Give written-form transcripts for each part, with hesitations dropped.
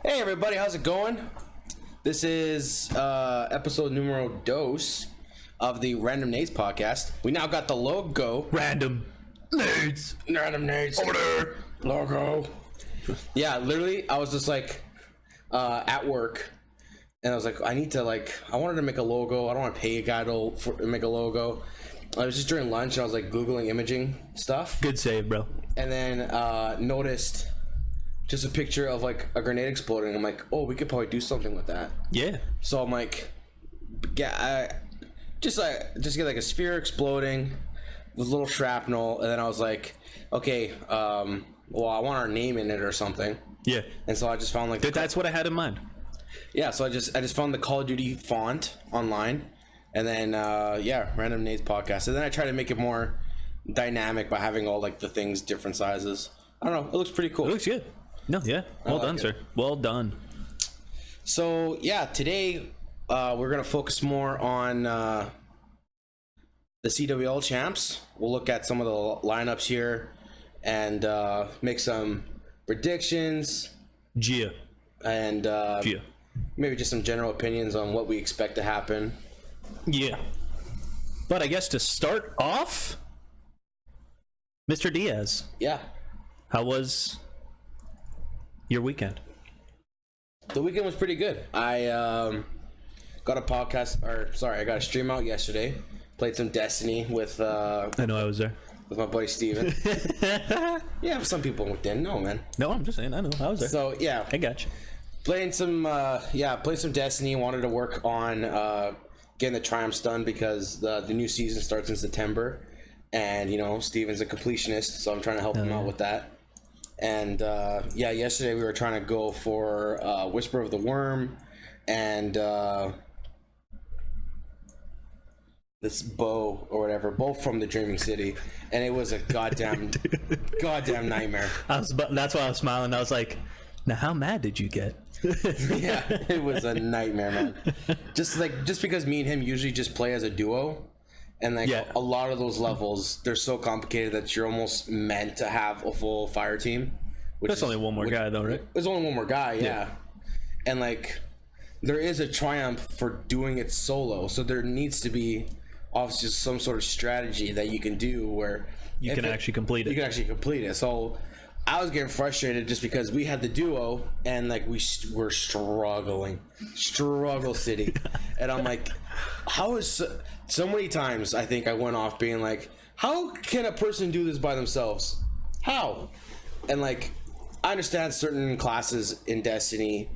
Hey everybody, how's it going? This is episode numero dos of the Random Nades Podcast. We now got the logo. Random Nades. Random Nades. Order. Logo. Yeah, literally, I was just like at work, and I was like, I wanted to make a logo. I don't want to pay a guy to make a logo. I was just during lunch, and I was like Googling imaging stuff. Good save, bro. And then noticed just a picture of like a grenade exploding. I'm like, oh, we could probably do something with that. Yeah. So I'm like, just get like a sphere exploding with a little shrapnel, and then I was like, okay, well, I want our name in it or something. Yeah. And so I just found like that's what I had in mind. Yeah. So I just found the Call of Duty font online, and then Random Nades Podcast, and then I tried to make it more dynamic by having all like the things different sizes. I don't know. It looks pretty cool. It looks good. No, yeah. Well done, sir. Well done. So yeah, today we're gonna focus more on the CWL champs. We'll look at some of the lineups here and make some predictions. Gia. And maybe just some general opinions on what we expect to happen. Yeah. But I guess to start off, Mr. Diaz. Yeah. How was your weekend? The weekend was pretty good. I got a stream out yesterday. Played some Destiny with I know I was there. With my buddy Steven. Yeah, some people didn't know, man. No, I'm just saying, I know. I was there. So yeah. I got you. Playing some Destiny. Wanted to work on getting the CHAMPS done because the new season starts in September. And you know, Steven's a completionist, so I'm trying to help him out with that. And yesterday we were trying to go for Whisper of the Worm and this bow or whatever, both from the Dreaming City, and it was a goddamn nightmare. That's why I was smiling. I was like, now how mad did you get? Yeah, it was a nightmare, man. Just because me and him usually just play as a duo. And a lot of those levels, they're so complicated that you're almost meant to have a full fire team. That's only one more guy, though, right? There's only one more guy, yeah. And there is a triumph for doing it solo, so there needs to be obviously some sort of strategy that you can do where you can actually complete it. You can actually complete it. So I was getting frustrated just because we had the duo and we were struggle city, and I'm like, how is so many times I think I went off being like, how can a person do this by themselves? How? And I understand certain classes in Destiny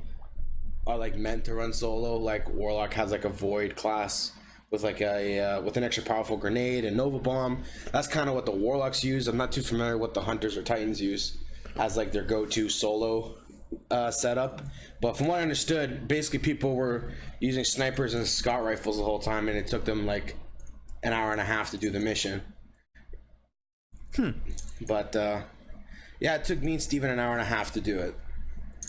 are meant to run solo. Like Warlock has a void class with with an extra powerful grenade and Nova Bomb. That's kind of what the Warlocks use. I'm not too familiar with the Hunters or Titans use as their go-to solo setup. But from what I understood, basically people were using snipers and scout rifles the whole time, and it took them an hour and a half to do the mission. But it took me and Steven an hour and a half to do it.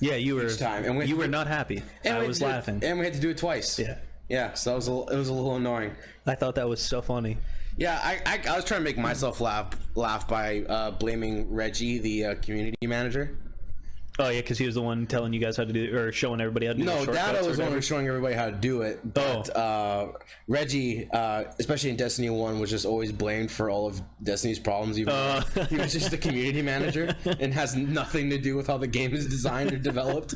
Yeah, you were. Each time. And you were not happy. I was laughing. And we had to do it twice. Yeah. So it was a little annoying. I thought that was so funny. Yeah, I was trying to make myself laugh by blaming Reggie, the community manager. Oh yeah, because he was the one telling you guys how to do it, or showing everybody how to do it. No, Dada was the one who was showing everybody how to do it. But Reggie, especially in Destiny 1, was just always blamed for all of Destiny's problems, even though he was just the community manager and has nothing to do with how the game is designed or developed.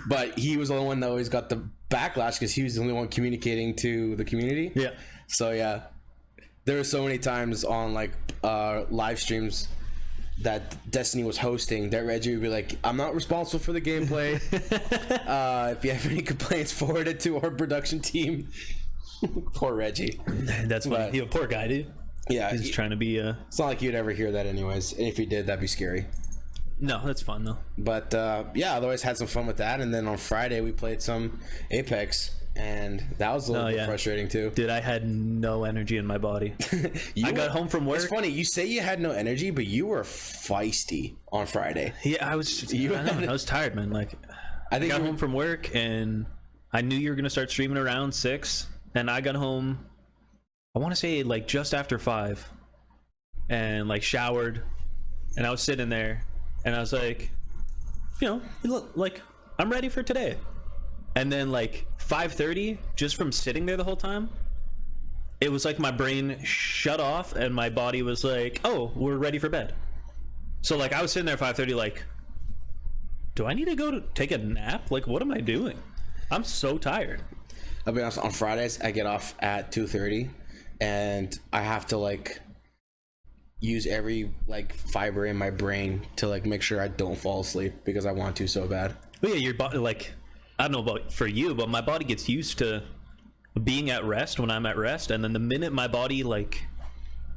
But he was the only one that always got the backlash because he was the only one communicating to the community. Yeah. So yeah, there were so many times on live streams that Destiny was hosting that Reggie would be like, I'm not responsible for the gameplay. If you have any complaints, forward it to our production team. Poor Reggie. That's funny. He's a poor guy, dude. Yeah. He's trying to be It's not like you'd ever hear that anyways. And if you did, that'd be scary. No, that's fun though. But otherwise had some fun with that. And then on Friday we played some Apex. And that was a little bit frustrating too. Dude, I had no energy in my body. I got home from work. It's funny, you say you had no energy, but you were feisty on Friday. Yeah, I was tired, man. I got home from work and I knew you were gonna start streaming around 6, and I got home, I want to say just after 5, and showered, and I was sitting there, and I was like, you know, look, I'm ready for today. And then like 5:30, just from sitting there the whole time, it was like my brain shut off and my body was like, oh, we're ready for bed. So like I was sitting there at 5:30 like, do I need to go to take a nap? Like, what am I doing? I'm so tired. I'll be honest, on Fridays I get off at 2:30 and I have to like use every like fiber in my brain to like make sure I don't fall asleep because I want to so bad. But yeah, your body, like, I don't know about for you, but my body gets used to being at rest when I'm at rest, and then the minute my body like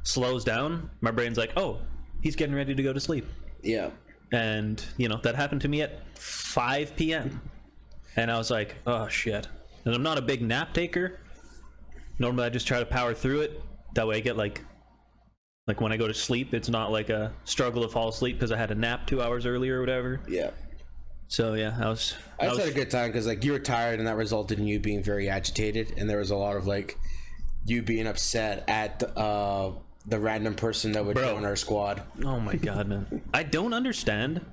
slows down, my brain's like, oh, he's getting ready to go to sleep. Yeah. And you know, that happened to me at 5 p.m. and I was like, oh shit. And I'm not a big nap taker. Normally I just try to power through it, that way I get like when I go to sleep, it's not like a struggle to fall asleep because I had a nap 2 hours earlier or whatever. Yeah. So yeah, I just had a good time because like you were tired and that resulted in you being very agitated, and there was a lot of like you being upset at the random person that would join our squad. Oh my god, man. I don't understand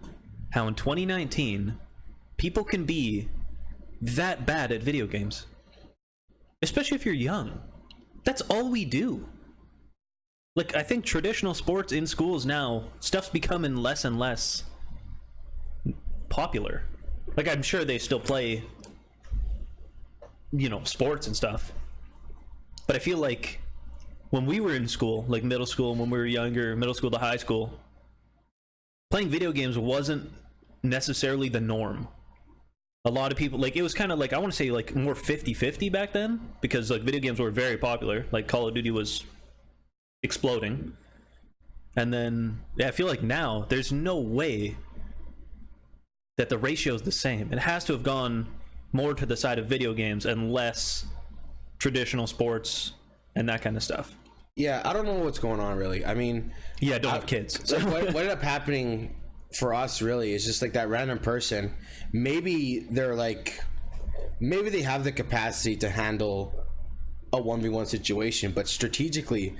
how in 2019 people can be that bad at video games. Especially if you're young. That's all we do. Like, I think traditional sports in schools now, stuff's becoming less and less popular. Like, I'm sure they still play, you know, sports and stuff. But I feel like when we were in school, like middle school, when we were younger, middle school to high school, playing video games wasn't necessarily the norm. A lot of people, like, it was kind of like, I want to say like more 50-50 back then, because like video games were very popular. Like Call of Duty was exploding. And then yeah, I feel like now there's no way that the ratio is the same. It has to have gone more to the side of video games and less traditional sports and that kind of stuff. Yeah, I don't know what's going on really. I mean, yeah, I don't have kids. So. What ended up happening for us really is just like that random person. Maybe they're like, maybe they have the capacity to handle a 1v1 situation, but strategically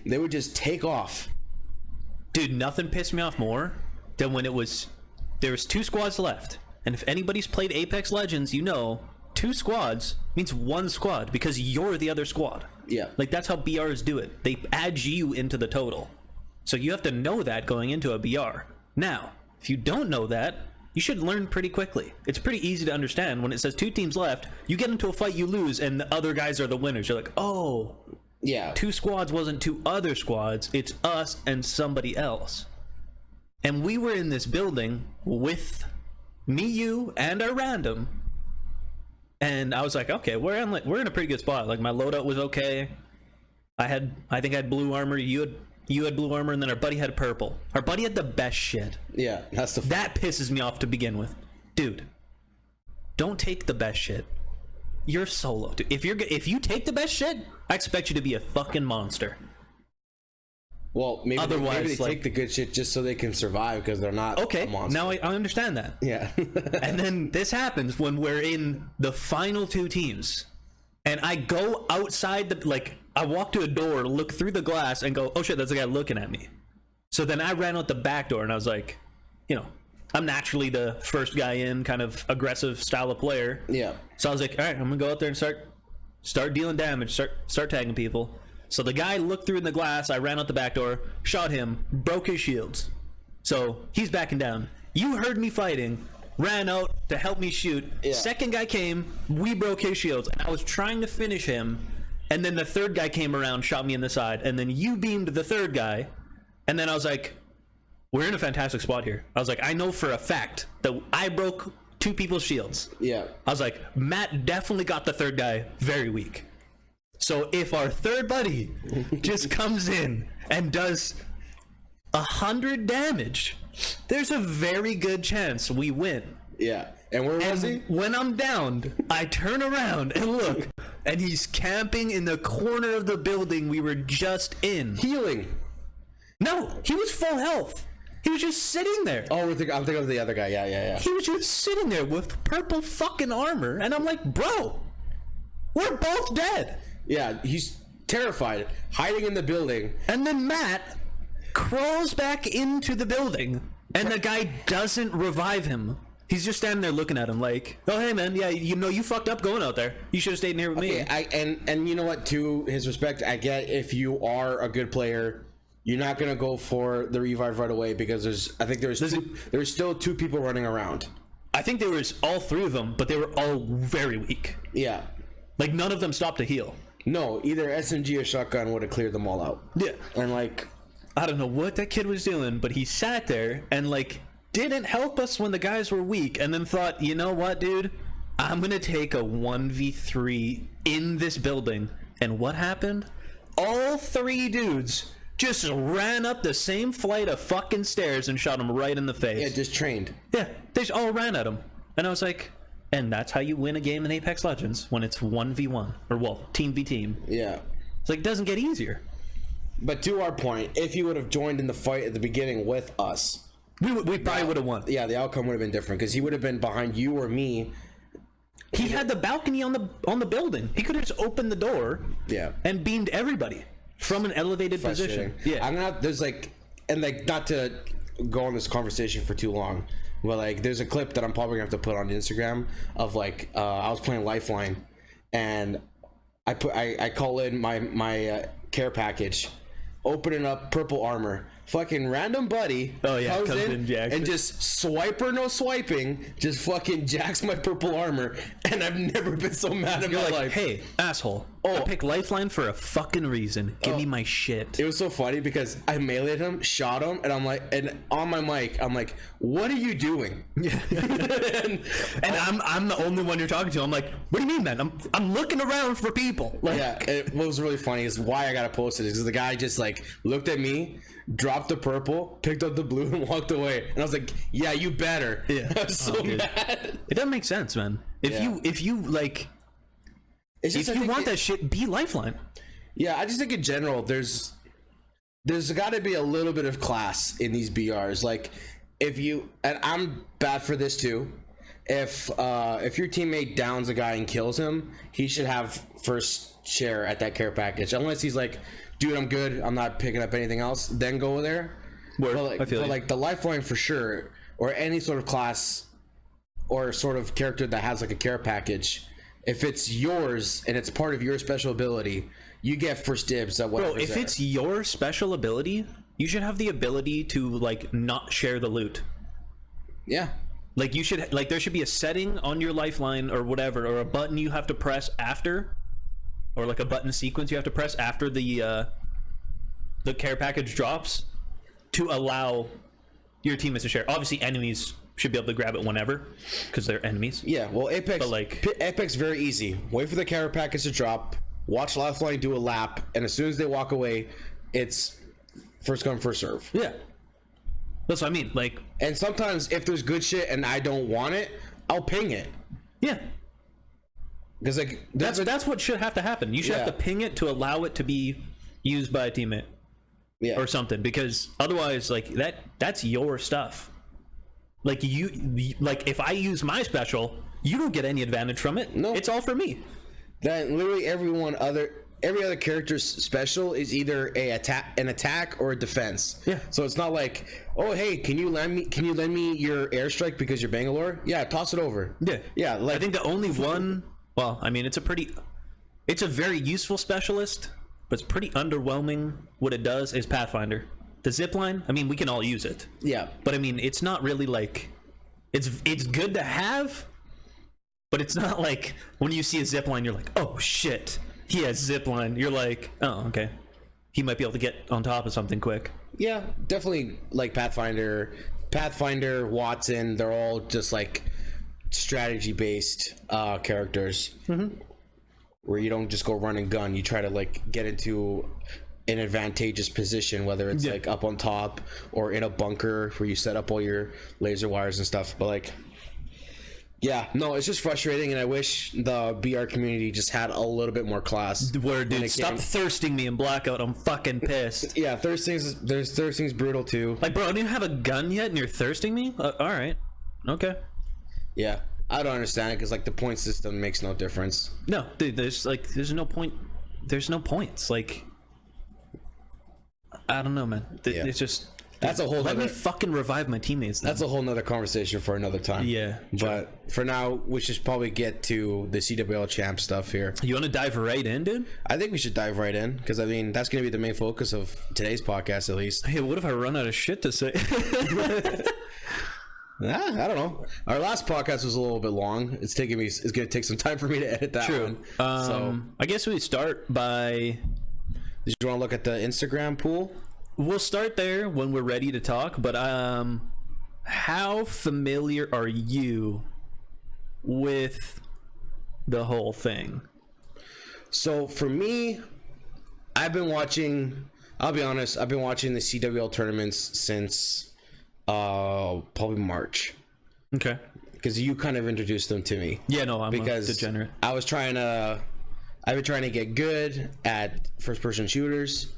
they would just take off. Dude, nothing pissed me off more than when there was 2 squads left, and if anybody's played Apex Legends, you know 2 squads means 1 squad because you're the other squad. Yeah, like that's how BRs do it. They add you into the total, so you have to know that going into a BR. Now if you don't know that, you should learn pretty quickly. It's pretty easy to understand when it says 2 teams left, you get into a fight, you lose, and the other guys are the winners. You're like, oh yeah, 2 squads wasn't 2 other squads, it's us and somebody else. And we were in this building with me, you, and our random. And I was like, okay, we're in a pretty good spot. Like my loadout was okay. I think I had blue armor. You had blue armor, and then our buddy had purple. Our buddy had the best shit. Yeah, that pisses me off to begin with, dude. Don't take the best shit. You're solo, dude. If you take the best shit, I expect you to be a fucking monster. Well, maybe they take the good shit just so they can survive because they're not a monster. Now I understand that. Yeah. And then this happens when we're in the final 2 teams. And I go outside I walk to a door, look through the glass, and go, oh shit, that's a guy looking at me. So then I ran out the back door, and I was like, you know, I'm naturally the first guy in, kind of aggressive style of player. Yeah. So I was like, all right, I'm gonna go out there and start dealing damage, start tagging people. So the guy looked through in the glass, I ran out the back door, shot him, broke his shields. So he's backing down. You heard me fighting, ran out to help me shoot. Yeah. Second guy came, we broke his shields, and I was trying to finish him, and then the third guy came around, shot me in the side, and then you beamed the third guy, and then I was like, we're in a fantastic spot here. I was like, I know for a fact that I broke 2 people's shields. Yeah. I was like, Matt definitely got the third guy very weak. So if our third buddy just comes in and does 100 damage, there's a very good chance we win. Yeah. And where was he? When I'm downed, I turn around and look, and he's camping in the corner of the building we were just in. Healing. No, he was full health. He was just sitting there. Oh, I'm thinking of the other guy. Yeah. He was just sitting there with purple fucking armor, and I'm like, bro, we're both dead. Yeah, he's terrified, hiding in the building. And then Matt crawls back into the building, and the guy doesn't revive him. He's just standing there looking at him like, oh, hey, man, yeah, you know, you fucked up going out there. You should have stayed in here with me. And you know what, to his respect, I get if you are a good player, you're not going to go for the revive right away because there's still 2 people running around. I think there was all 3 of them, but they were all very weak. Yeah. Like, none of them stopped to heal. No, either SMG or shotgun would have cleared them all out. Yeah. And, like... I don't know what that kid was doing, but he sat there and, like, didn't help us when the guys were weak, and then thought, you know what, dude? I'm gonna take a 1v3 in this building. And what happened? All 3 dudes just ran up the same flight of fucking stairs and shot him right in the face. Yeah, just trained. Yeah, they just all ran at him. And I was like... And that's how you win a game in Apex Legends, when it's 1v1. Or, well, team v team. Yeah. It's like, it doesn't get easier. But to our point, if you would have joined in the fight at the beginning with us... We probably would have won. Yeah, the outcome would have been different, because he would have been behind you or me. He had the balcony on the building. He could have just opened the door and beamed everybody from an elevated position. Yeah. Not to go on this conversation for too long, but, like, there's a clip that I'm probably going to have to put on Instagram of, like, I was playing Lifeline, and I call in my care package, opening up purple armor. Fucking random buddy comes in and just swiper no swiping, just fucking jacks my purple armor, and I've never been so mad in my life. Hey, asshole. I picked Lifeline for a fucking reason. Give me my shit. It was so funny because I meleeed him, shot him, and I'm like, and on my mic, I'm like, what are you doing? and I'm the only one you're talking to. I'm like, what do you mean, man? I'm looking around for people. Like, yeah, what was really funny is why I gotta post it is because the guy just, like, looked at me, dropped the purple, picked up the blue, and walked away. And I was like, yeah, you better. Yeah. I was so mad. It doesn't make sense, man. If you like, if you want that shit, be Lifeline. Yeah, I just think in general, there's got to be a little bit of class in these BRs. Like, if you, and I'm bad for this too, if your teammate downs a guy and kills him, he should have first share at that care package. Unless he's like, dude, I'm good, I'm not picking up anything else, then go there. But like the Lifeline for sure, or any sort of class or sort of character that has like a care package, if it's yours and it's part of your special ability, you get first dibs at whatever. Bro, if it's your special ability, you should have the ability to, like, not share the loot. Yeah. Like, you should, like, there should be a setting on your Lifeline or whatever, or a button you have to press after, or like a button sequence you have to press after the care package drops to allow your teammates to share. Obviously, enemies should be able to grab it whenever, because they're enemies. Yeah, well, Apex very easy. Wait for the care package to drop, watch Lifeline do a lap, and as soon as they walk away, it's first come, first serve. Yeah. That's what I mean. Like, and sometimes if there's good shit and I don't want it, I'll ping it. Yeah. Because, like, that's what should have to happen. You should have to ping it to allow it to be used by a teammate. Yeah. Or something, because otherwise, like, that's your stuff. Like, if I use my special, you don't get any advantage from it. No, it's all for me. That literally every other character's special is either an attack or a defense. Yeah. So it's not like, oh, hey, can you lend me your airstrike because you're Bangalore? Yeah, toss it over. Yeah. Yeah. Like, I think the only one. Well, I mean, it's a very useful specialist, but it's pretty underwhelming. What it does is Pathfinder. The zipline, I mean, we can all use it. Yeah. But I mean, it's not really like, it's good to have, but it's not like when you see a zipline, you're like, oh shit, he has zipline. You're like, oh, okay, he might be able to get on top of something quick. Yeah, definitely. Like Pathfinder, Watson, they're all just like strategy based characters. Mm-hmm. Where you don't just go run and gun, you try to, like, get into an advantageous position, whether it's like up on top or in a bunker where you set up all your laser wires and stuff. But, like, yeah, no, it's just frustrating, and I wish the BR community just had a little bit more class. Word, dude, stop thirsting me in Blackout. I'm fucking pissed. Yeah, thirsting's brutal too. Like, bro, I don't even have a gun yet, and you're thirsting me? All right, okay. Yeah. I don't understand it because, like, the point system makes no difference. No, dude, there's no point. There's no points. Like, I don't know, man. It's just That's a whole. Let me fucking revive my teammates. Then. That's a whole nother conversation for another time. Yeah. But for now, we should probably get to the CWL champ stuff here. You want to dive right in, dude? I think we should dive right in because I mean that's going to be the main focus of today's podcast, at least. Hey, what if I run out of shit to say? I don't know. Our last podcast was a little bit long. It's going to take some time for me to edit that one. So I guess we start by. Did you want to look at the Instagram pool? We'll start there when we're ready to talk. But how familiar are you with the whole thing? So for me, I've been watching. I'll be honest. I've been watching the CWL tournaments since probably March. Okay. Because you kind of introduced them to me. Yeah, no, I'm a degenerate. I've been trying to get good at first-person shooters,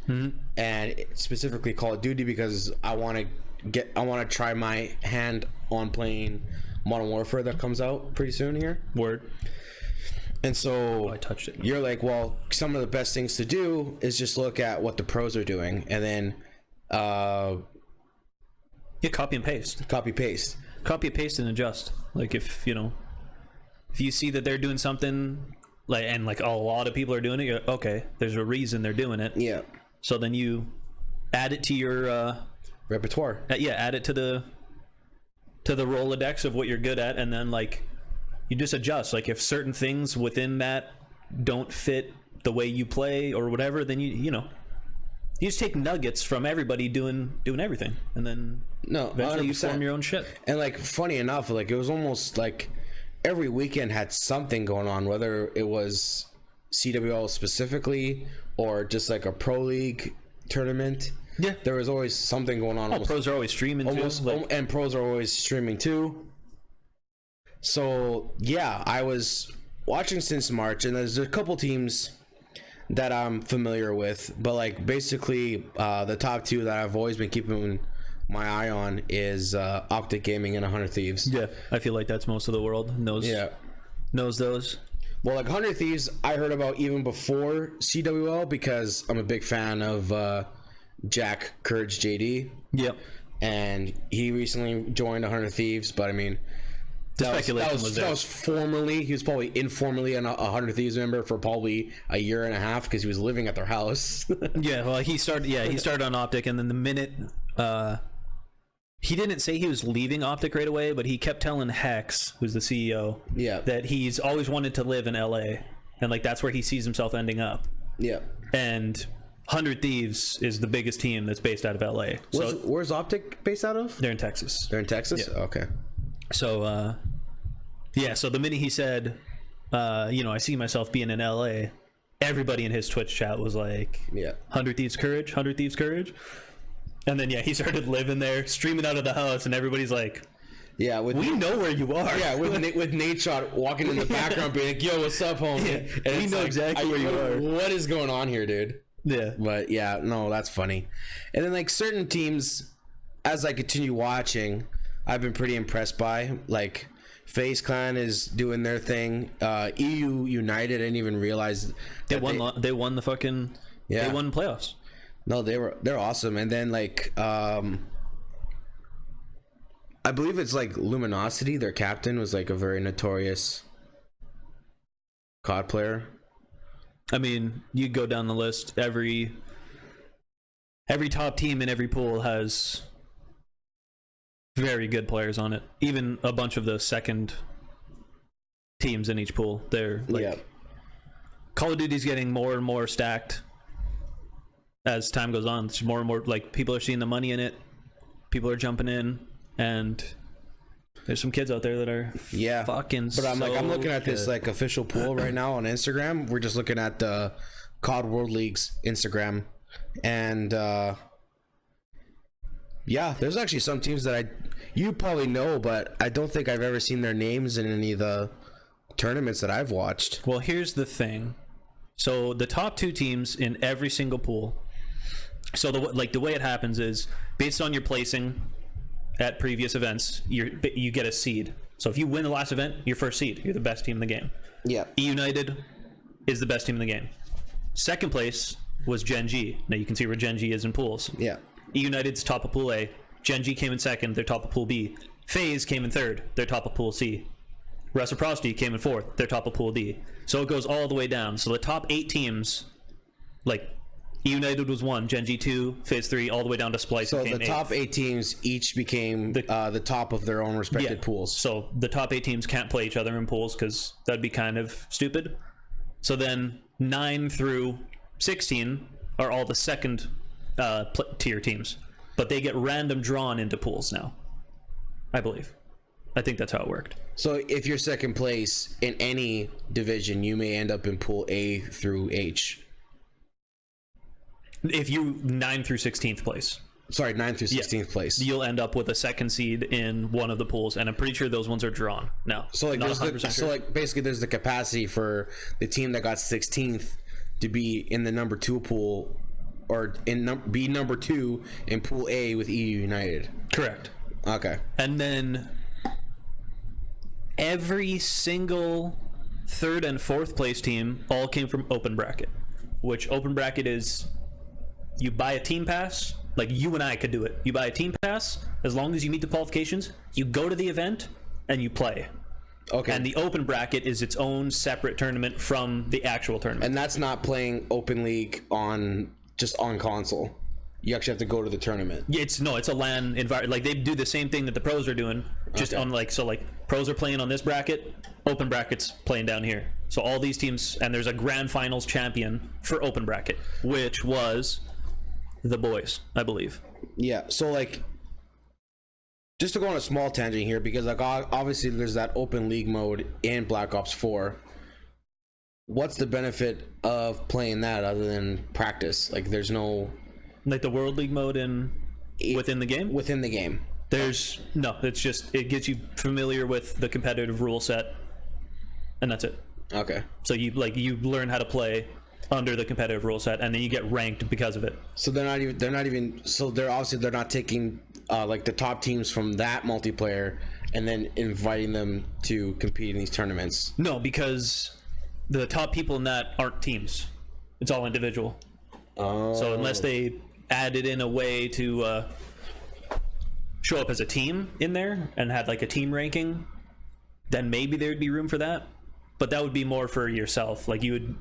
and specifically Call of Duty because I want to try my hand on playing Modern Warfare that comes out pretty soon here. Word. And so I touched it. You're like, well, some of the best things to do is just look at what the pros are doing, and then copy and paste, and adjust. Like if you see that they're doing something. Like a lot of people are doing it. You're, okay, there's a reason they're doing it. Yeah. So then you add it to your repertoire. Add it to the Rolodex of what you're good at, and then you just adjust. Like if certain things within that don't fit the way you play or whatever, then you just take nuggets from everybody doing everything, and then eventually 100%. You form your own shit. And funny enough, it was almost like every weekend had something going on, whether it was CWL specifically or just like a pro league tournament. Yeah, there was always something going on. Pros are always streaming too. And pros are always streaming too. So yeah, I was watching since March, and there's a couple teams that I'm familiar with, but basically the top two that I've always been keeping my eye on is Optic Gaming and 100 Thieves. Yeah, I feel like that's most of the world knows those. Well, 100 Thieves I heard about even before CWL because I'm a big fan of Jack Courage JD. Yep. And he recently joined 100 Thieves, but I mean that was formally, he was probably informally a 100 Thieves member for probably a year and a half because he was living at their house. Yeah, well, he started on Optic, and then the minute he didn't say he was leaving Optic right away, but he kept telling Hex, who's the CEO, that he's always wanted to live in LA, and that's where he sees himself ending up. Yeah. And 100 Thieves is the biggest team that's based out of LA. Where's Optic based out of? They're in Texas. They're in Texas? Yeah. Okay. So so the minute he said I see myself being in LA, everybody in his Twitch chat was like, 100 Thieves Courage, 100 Thieves Courage. And then he started living there, streaming out of the house, and everybody's like, "Yeah, we know where you are." Yeah, with Nate Shot walking in the background, being like, "Yo, what's up, homie?" Yeah, and we know exactly where you are. What is going on here, dude? Yeah, but yeah, no, that's funny. And then certain teams, as I continue watching, I've been pretty impressed by. FaZe Clan is doing their thing. EU United, I didn't even realize they won. They won the fucking. Yeah. They won playoffs. No, they're awesome. And then I believe it's Luminosity, their captain was a very notorious COD player. I mean, you go down the list, every top team in every pool has very good players on it. Even a bunch of the second teams in each pool, they're Call of Duty's getting more and more stacked as time goes on. It's more and more people are seeing the money in it, people are jumping in, and there's some kids out there that are fucking. But I'm I'm looking at this official pool right now on Instagram. We're just looking at the COD World League's Instagram, and there's actually some teams that you probably know, but I don't think I've ever seen their names in any of the tournaments that I've watched. Well, here's the thing. So the top two teams in every single pool. So the way it happens is based on your placing at previous events, you get a seed. So if you win the last event, you're first seed. You're the best team in the game. Yeah. E-United is the best team in the game. Second place was Gen G. Now you can see where Gen G is in pools. Yeah. United's top of Pool A. Gen G came in second. They're top of Pool B. FaZe came in third. They're top of Pool C. Reciprocity came in fourth. They're top of Pool D. So it goes all the way down. So the top 8 teams, like United was 1, Gen G 2, FaZe 3, all the way down to Splice. So the top 8 teams each became the top of their own respective pools. So the top 8 teams can't play each other in pools because that'd be kind of stupid. So then 9 through 16 are all the second tier teams, but they get random drawn into pools now, I believe. I think that's how it worked. So if you're second place in any division, you may end up in Pool A through H. If you 9 through 16th place. Sorry, 9 through 16th place. You'll end up with a second seed in one of the pools, and I'm pretty sure those ones are drawn. No. So like, basically there's the capacity for the team that got 16th to be in the number 2 pool, or be number 2 in Pool A with EU United. Correct. Okay. And then every single 3rd and 4th place team all came from open bracket, which open bracket is you buy a team pass. Like you and I could do it. You buy a team pass, as long as you meet the qualifications, you go to the event and you play. Okay. And the open bracket is its own separate tournament from the actual tournament. And that's not playing open league on console. You actually have to go to the tournament. Yeah, it's a LAN environment. Like they do the same thing that the pros are doing, just on pros are playing on this bracket, open bracket's playing down here. So all these teams, and there's a grand finals champion for open bracket, which was the boys, I believe. Yeah. So like, just to go on a small tangent here, because like obviously there's that open league mode in Black Ops 4. What's the benefit of playing that other than practice? Like there's no, like the World League mode within the game? Within the game. There's no, it's just, it gets you familiar with the competitive rule set, and that's it. Okay. So you learn how to play under the competitive rule set, and then you get ranked because of it. So they're not taking like the top teams from that multiplayer and then inviting them to compete in these tournaments. No, because the top people in that aren't teams. It's all individual. Oh. So unless they added in a way to show up as a team in there and had like a team ranking, then maybe there would be room for that. But that would be more for yourself. Like you would,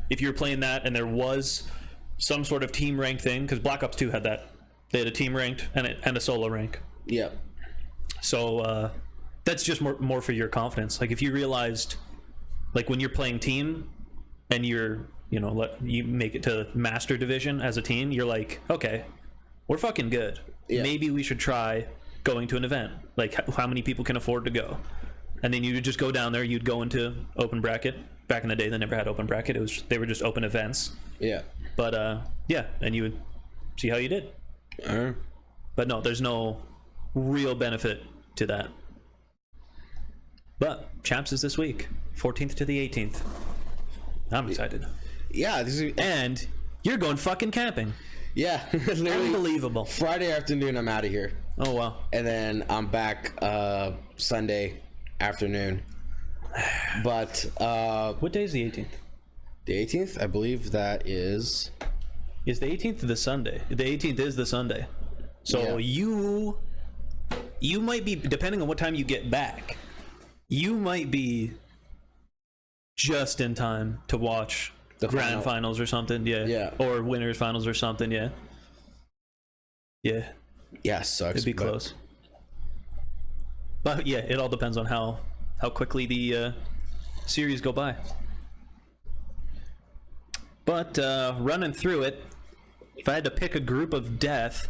if you were playing that and there was some sort of team rank thing, because Black Ops 2 had that. They had a team ranked and a solo rank. Yeah. So that's just more for your confidence. Like if you realized, like when you're playing team and you make it to master division as a team, you're like, okay, we're fucking good. Yeah. Maybe we should try going to an event. Like how many people can afford to go? And then you would just go down there. You'd go into open bracket. Back in the day, they never had open bracket. They were just open events. Yeah. But and you would see how you did. But no, there's no real benefit to that. But CHAMPS is this week, 14th to the 18th. I'm excited. Yeah, and you're going fucking camping. Yeah, literally unbelievable. Friday afternoon, I'm out of here. Oh wow! And then I'm back Sunday afternoon. But what day is the 18th? The 18th, I believe that is the 18th the Sunday. The 18th is the Sunday. So yeah. You might be, depending on what time you get back, you might be just in time to watch the grand finals or something. Yeah. Or winners finals or something. Yeah. Yeah, sucks. It'd be close. But yeah, it all depends on how quickly the series go by. But running through it, if I had to pick a group of death.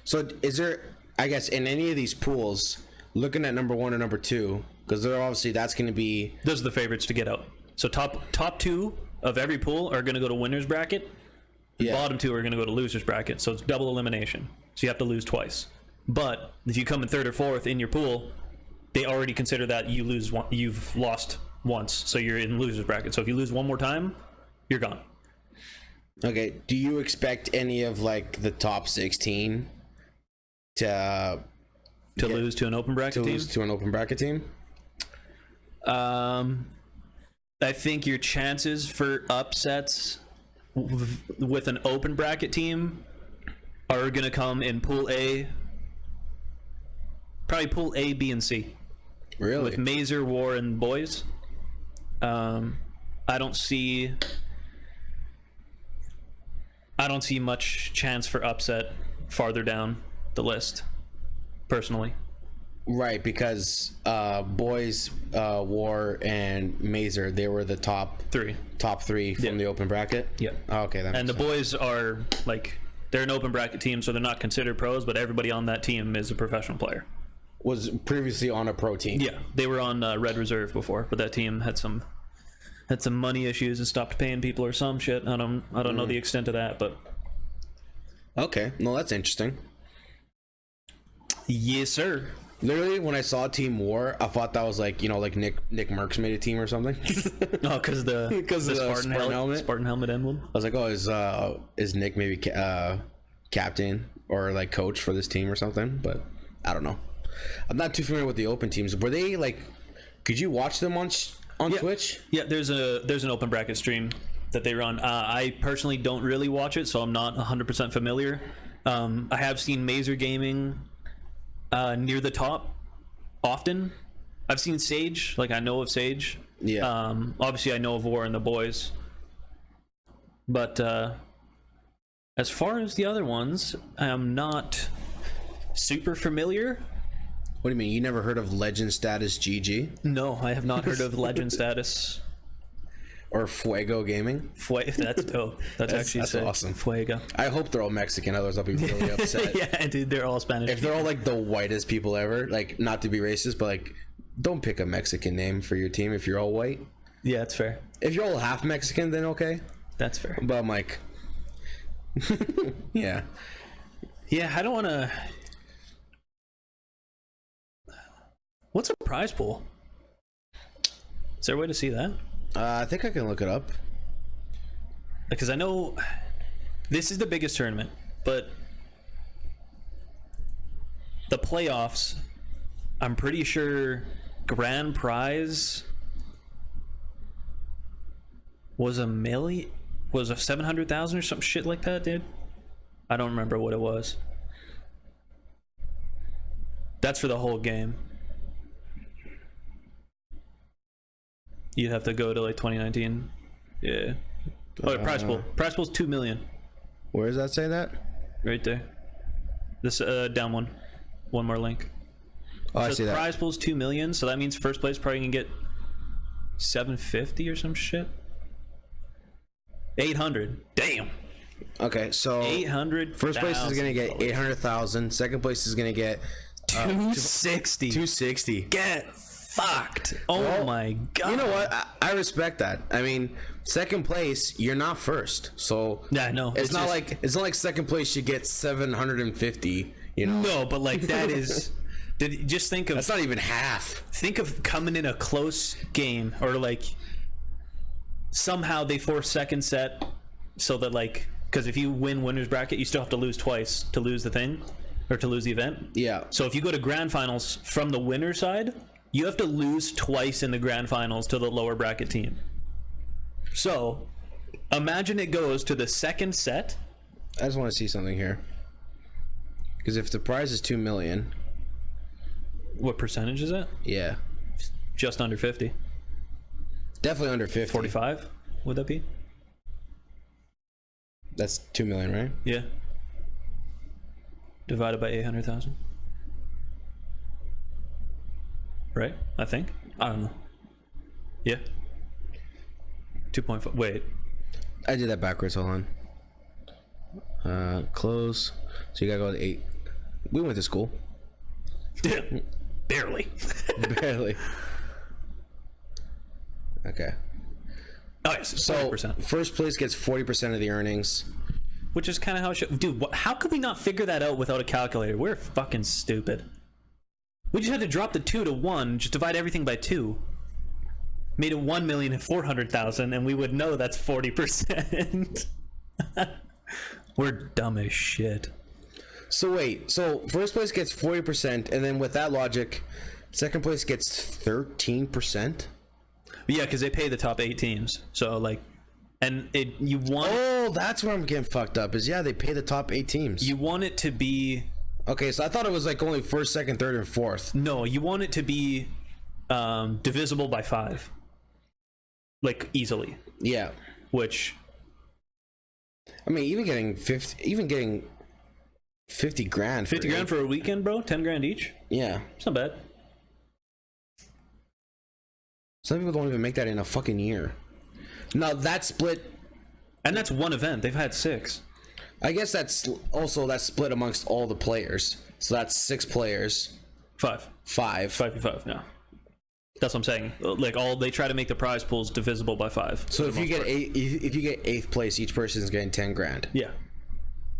So is there, I guess, in any of these pools, looking at number 1 or number 2, because they're obviously, that's going to be, those are the favorites to get out. So top 2 of every pool are going to go to winners bracket. Bottom 2 are going to go to losers bracket. So it's double elimination. So you have to lose twice. But if you come in 3rd or 4th in your pool, they already consider that you've lost once, so you're in losers bracket. So if you lose one more time, you're gone. Okay. Do you expect any of like the top 16 to lose to an open bracket team? Lose to an open bracket team? I think your chances for upsets with an open bracket team are going to come in Pool A, probably Pool A, B, and C. Really? With Mazer, War, and Boys. I don't see much chance for upset farther down the list, personally. Right, because Boys, War, and Mazer, they were the top three from the open bracket. Yeah. Oh, okay, that and the makes sense. Boys are like, they're an open bracket team, so they're not considered pros, but everybody on that team is a professional player. Was previously on a pro team. Yeah, they were on Red Reserve before, but that team had some money issues and stopped paying people or some shit. I don't know the extent of that, but Okay, no, that's interesting. yes, sir. Literally, when I saw Team War, I thought that was like, you know, like Nick Merckx made a team or something. Oh, because the Spartan helmet, Spartan helmet emblem. I was like, oh, is Nick maybe captain or like coach for this team or something? But I don't know. I'm not too familiar with the open teams. Were they like? Could you watch them on Twitch? Yeah, there's an open bracket stream that they run. I personally don't really watch it, so I'm not 100% familiar. I have seen Mazer Gaming near the top often. I've seen Sage, like I know of Sage. Yeah. Obviously I know of War and the Boys. But as far as the other ones, I'm not super familiar. What do you mean? You never heard of Legend Status GG? No, I have not heard of Legend Status. Or Fuego Gaming? That's dope. That's sick. Awesome. Fuego. I hope they're all Mexican, otherwise I'll be really upset. Yeah, dude, they're all Spanish. If they're all like the whitest people ever, like not to be racist, but like don't pick a Mexican name for your team if you're all white. Yeah, that's fair. If you're all half Mexican, then okay. That's fair. But I'm like, yeah. Yeah, I don't want to... What's a prize pool? Is there a way to see that? I think I can look it up. Because I know this is the biggest tournament, but the playoffs, I'm pretty sure grand prize was was a 700,000 or some shit like that, dude. I don't remember what it was. That's for the whole game. You'd have to go to like 2019. Yeah. Oh, prize pool. Prize pool's 2 million. Where does that say that? Right there. This down one more link. Oh, I see that. Prize pool's 2 million, so that means first place probably can get 750 or some shit. 800. Damn. Okay, so 800. First place is gonna get 800,000. Second place is gonna get 260. 260. Get fucked. Oh my god. You know what? I respect that. I mean, second place, you're not first, so yeah, no, it's not like second place you get 750. You know? No, but like that is. Just think of. That's not even half. Think of coming in a close game, or like somehow they force second set, so that like, because if you win winner's bracket, you still have to lose twice to lose the thing, or to lose the event. Yeah. So if you go to grand finals from the winner side, you have to lose twice in the grand finals to the lower bracket team. So imagine it goes to the second set. I just want to see something here, because if the prize is 2 million, what percentage is it? Yeah, just under 50. Definitely under 50. 45 would that be? That's 2 million, right? Yeah. Divided by 800,000. Right? I think. I don't know. Yeah. 2.5. Wait. I did that backwards. Hold on. Close. So you gotta go to 8. We went to school. Yeah. Barely. Barely. Okay. Oh, yes. So 40%. First place gets 40% of the earnings. Which is kind of how it should... Dude, how could we not figure that out without a calculator? We're fucking stupid. We just had to drop the 2 to 1, just divide everything by 2. Made it 1,400,000, and we would know that's 40%. We're dumb as shit. So wait, so first place gets 40%, and then with that logic, second place gets 13%? Yeah, because they pay the top 8 teams. So, like, and you want... Oh, that's where I'm getting fucked up. Is they pay the top 8 teams. You want it to be. Okay, so I thought it was like only first, second, third, and fourth. No, you want it to be divisible by 5, like easily. Yeah. Which, I mean, even getting 50 grand. 50 grand for a weekend, bro. 10 grand each. Yeah, it's not bad. Some people don't even make that in a fucking year. Now that split, and that's one event. They've had 6. I guess that's split amongst all the players. So that's 6 players. 5. 5v5. No, that's what I'm saying. Like they try to make the prize pools divisible by 5. So if you get if you get 8th place, each person's getting 10 grand. Yeah.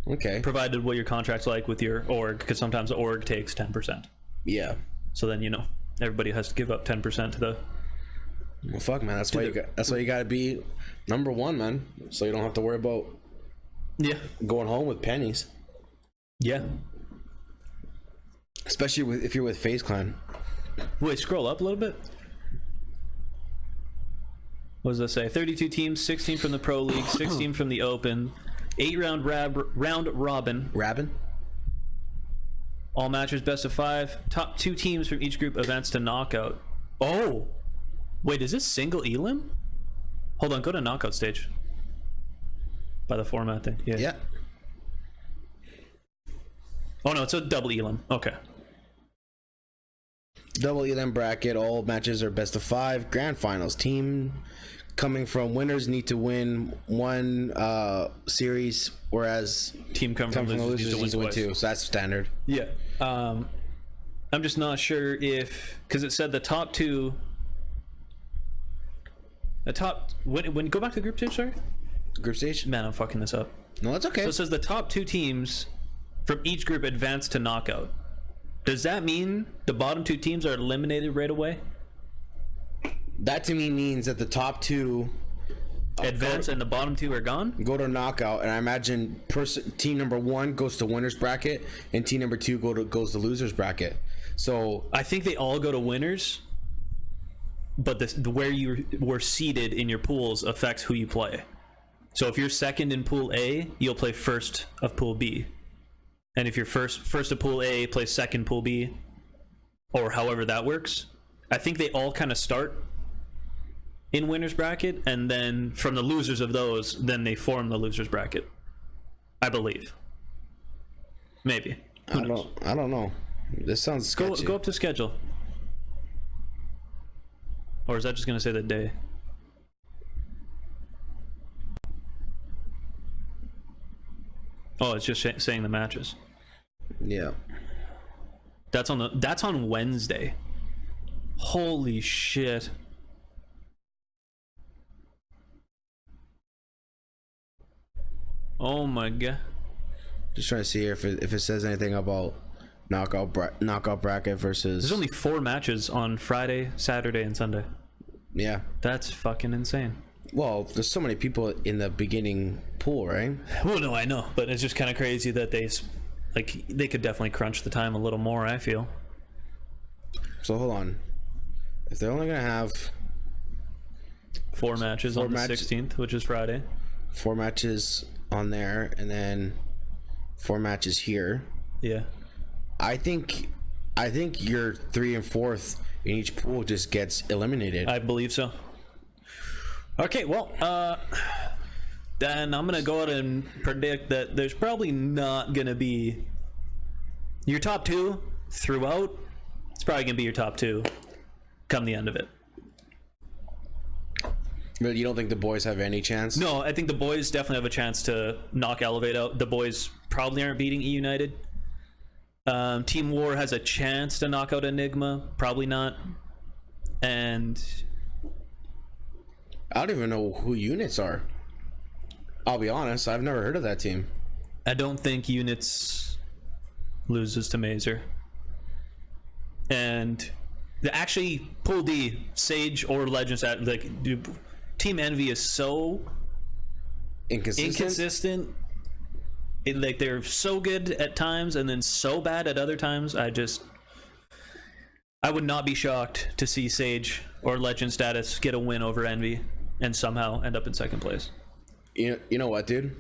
Okay. Provided what your contract's like with your org, because sometimes the org takes 10%. Yeah. So then everybody has to give up 10% to the. Well, fuck, man. That's why you got to be number 1, man. So you don't have to worry about going home with pennies. Yeah. Especially if you're with FaZe Clan. Wait, scroll up a little bit. What does that say? 32 teams, 16 from the Pro League, 16 from the Open, 8-round round robin. Rabin? All matches best of 5. Top 2 teams from each group advance to knockout. Oh! Wait, is this single elim? Hold on, go to knockout stage. By the format thing. Yeah. Oh no, it's a double elim. Okay. Double elim bracket. All matches are best of 5. Grand finals. Team coming from winners need to win 1 series, whereas team come from losers need to win 2. So that's standard. Yeah. I'm just not sure if, because it said the top 2. When go back to the group stage, sorry? Group stage? Man, I'm fucking this up. No, that's okay. So it says the top 2 teams from each group advance to knockout. Does that mean the bottom 2 teams are eliminated right away? That to me means that the top 2 advance and the bottom 2 are gone? Go to knockout, and I imagine team number 1 goes to winners bracket, and team number 2 goes to losers bracket. So I think they all go to winners. But where you were seated in your pools affects who you play. So if you're second in Pool A, you'll play first of Pool B. And if you're first of Pool A, play second Pool B, or however that works. I think they all kind of start in winner's bracket, and then from the losers of those, then they form the losers bracket. I believe. Maybe. I don't know. This sounds sketchy. Go up to schedule. Or is that just going to say the day? Oh, it's just saying the matches. Yeah. That's on Wednesday. Holy shit. Oh my god. Just trying to see if it says anything about knockout bracket versus. There's only 4 matches on Friday, Saturday, and Sunday. Yeah. That's fucking insane. Well, there's so many people in the beginning pool, right? Well, no, I know, but it's just kind of crazy that they could definitely crunch the time a little more, I feel. So hold on. If they're only gonna have 4 matches on the 16th, which is Friday. 4 matches on there, and then 4 matches here. Yeah. I think your 3 and 4th in each pool just gets eliminated. I believe so. Okay, well, then I'm gonna go out and predict that there's probably not gonna be your top 2 throughout. It's probably gonna be your top 2 come the end of it. But you don't think the boys have any chance? No, I think the boys definitely have a chance to knock Elevate out. The boys probably aren't beating E United. Team War has a chance to knock out Enigma, probably not. And I don't even know who Units are. I'll be honest, I've never heard of that team. I don't think Units loses to Mazer. And actually, Pool D, Sage or Legends, Team Envy is so inconsistent. They're so good at times and then so bad at other times. I would not be shocked to see Sage or Legend status get a win over Envy and somehow end up in second place. you know what, dude?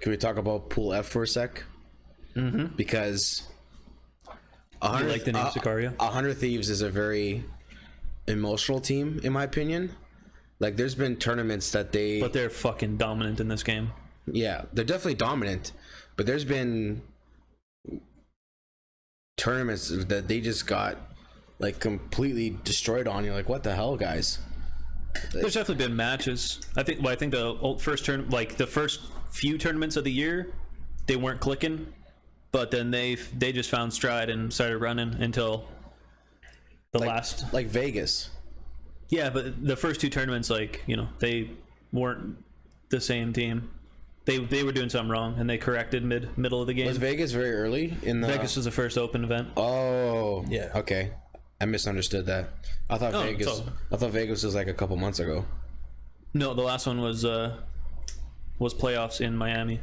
Can we talk about Pool F for a sec? Mm-hmm. Because you like the name Sicario? 100 Thieves is a very emotional team, in my opinion. Like, there's been tournaments that But they're fucking dominant in this game. Yeah, they're definitely dominant. But there's been tournaments that they just got, like, completely destroyed on. You're like, what the hell, guys? There's definitely been matches. I think the first few tournaments of the year, they weren't clicking. But then they just found stride and started running until the last... Like Vegas. Yeah, but the first two tournaments, like, you know, they weren't the same team. They were doing something wrong, and they corrected middle of the game. Was Vegas very early in the... Vegas was the first open event. Oh, yeah. Okay, I misunderstood that. I thought Vegas was like a couple months ago. No, the last one was playoffs in Miami.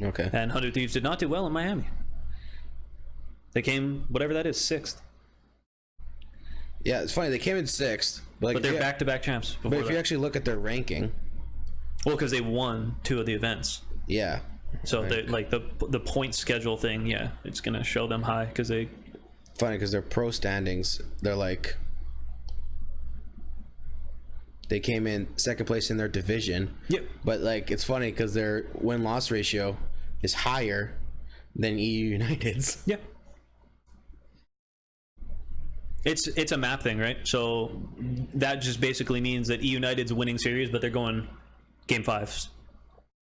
Okay. And 100 Thieves did not do well in Miami. They came, whatever that is, 6th. Yeah, it's funny. They came in 6th. But they're back-to-back champs. But if you actually look at their ranking... Well, because they won 2 of the events. Yeah. So right. Like the point schedule thing, yeah, it's going to show them high because they... Funny, because their pro standings, they're like... They came in 2nd place in their division. Yep. But, like, it's funny because their win-loss ratio is higher than EU United's. Yeah. It's a map thing, right? So that just basically means that E United's winning series, but they're going game 5s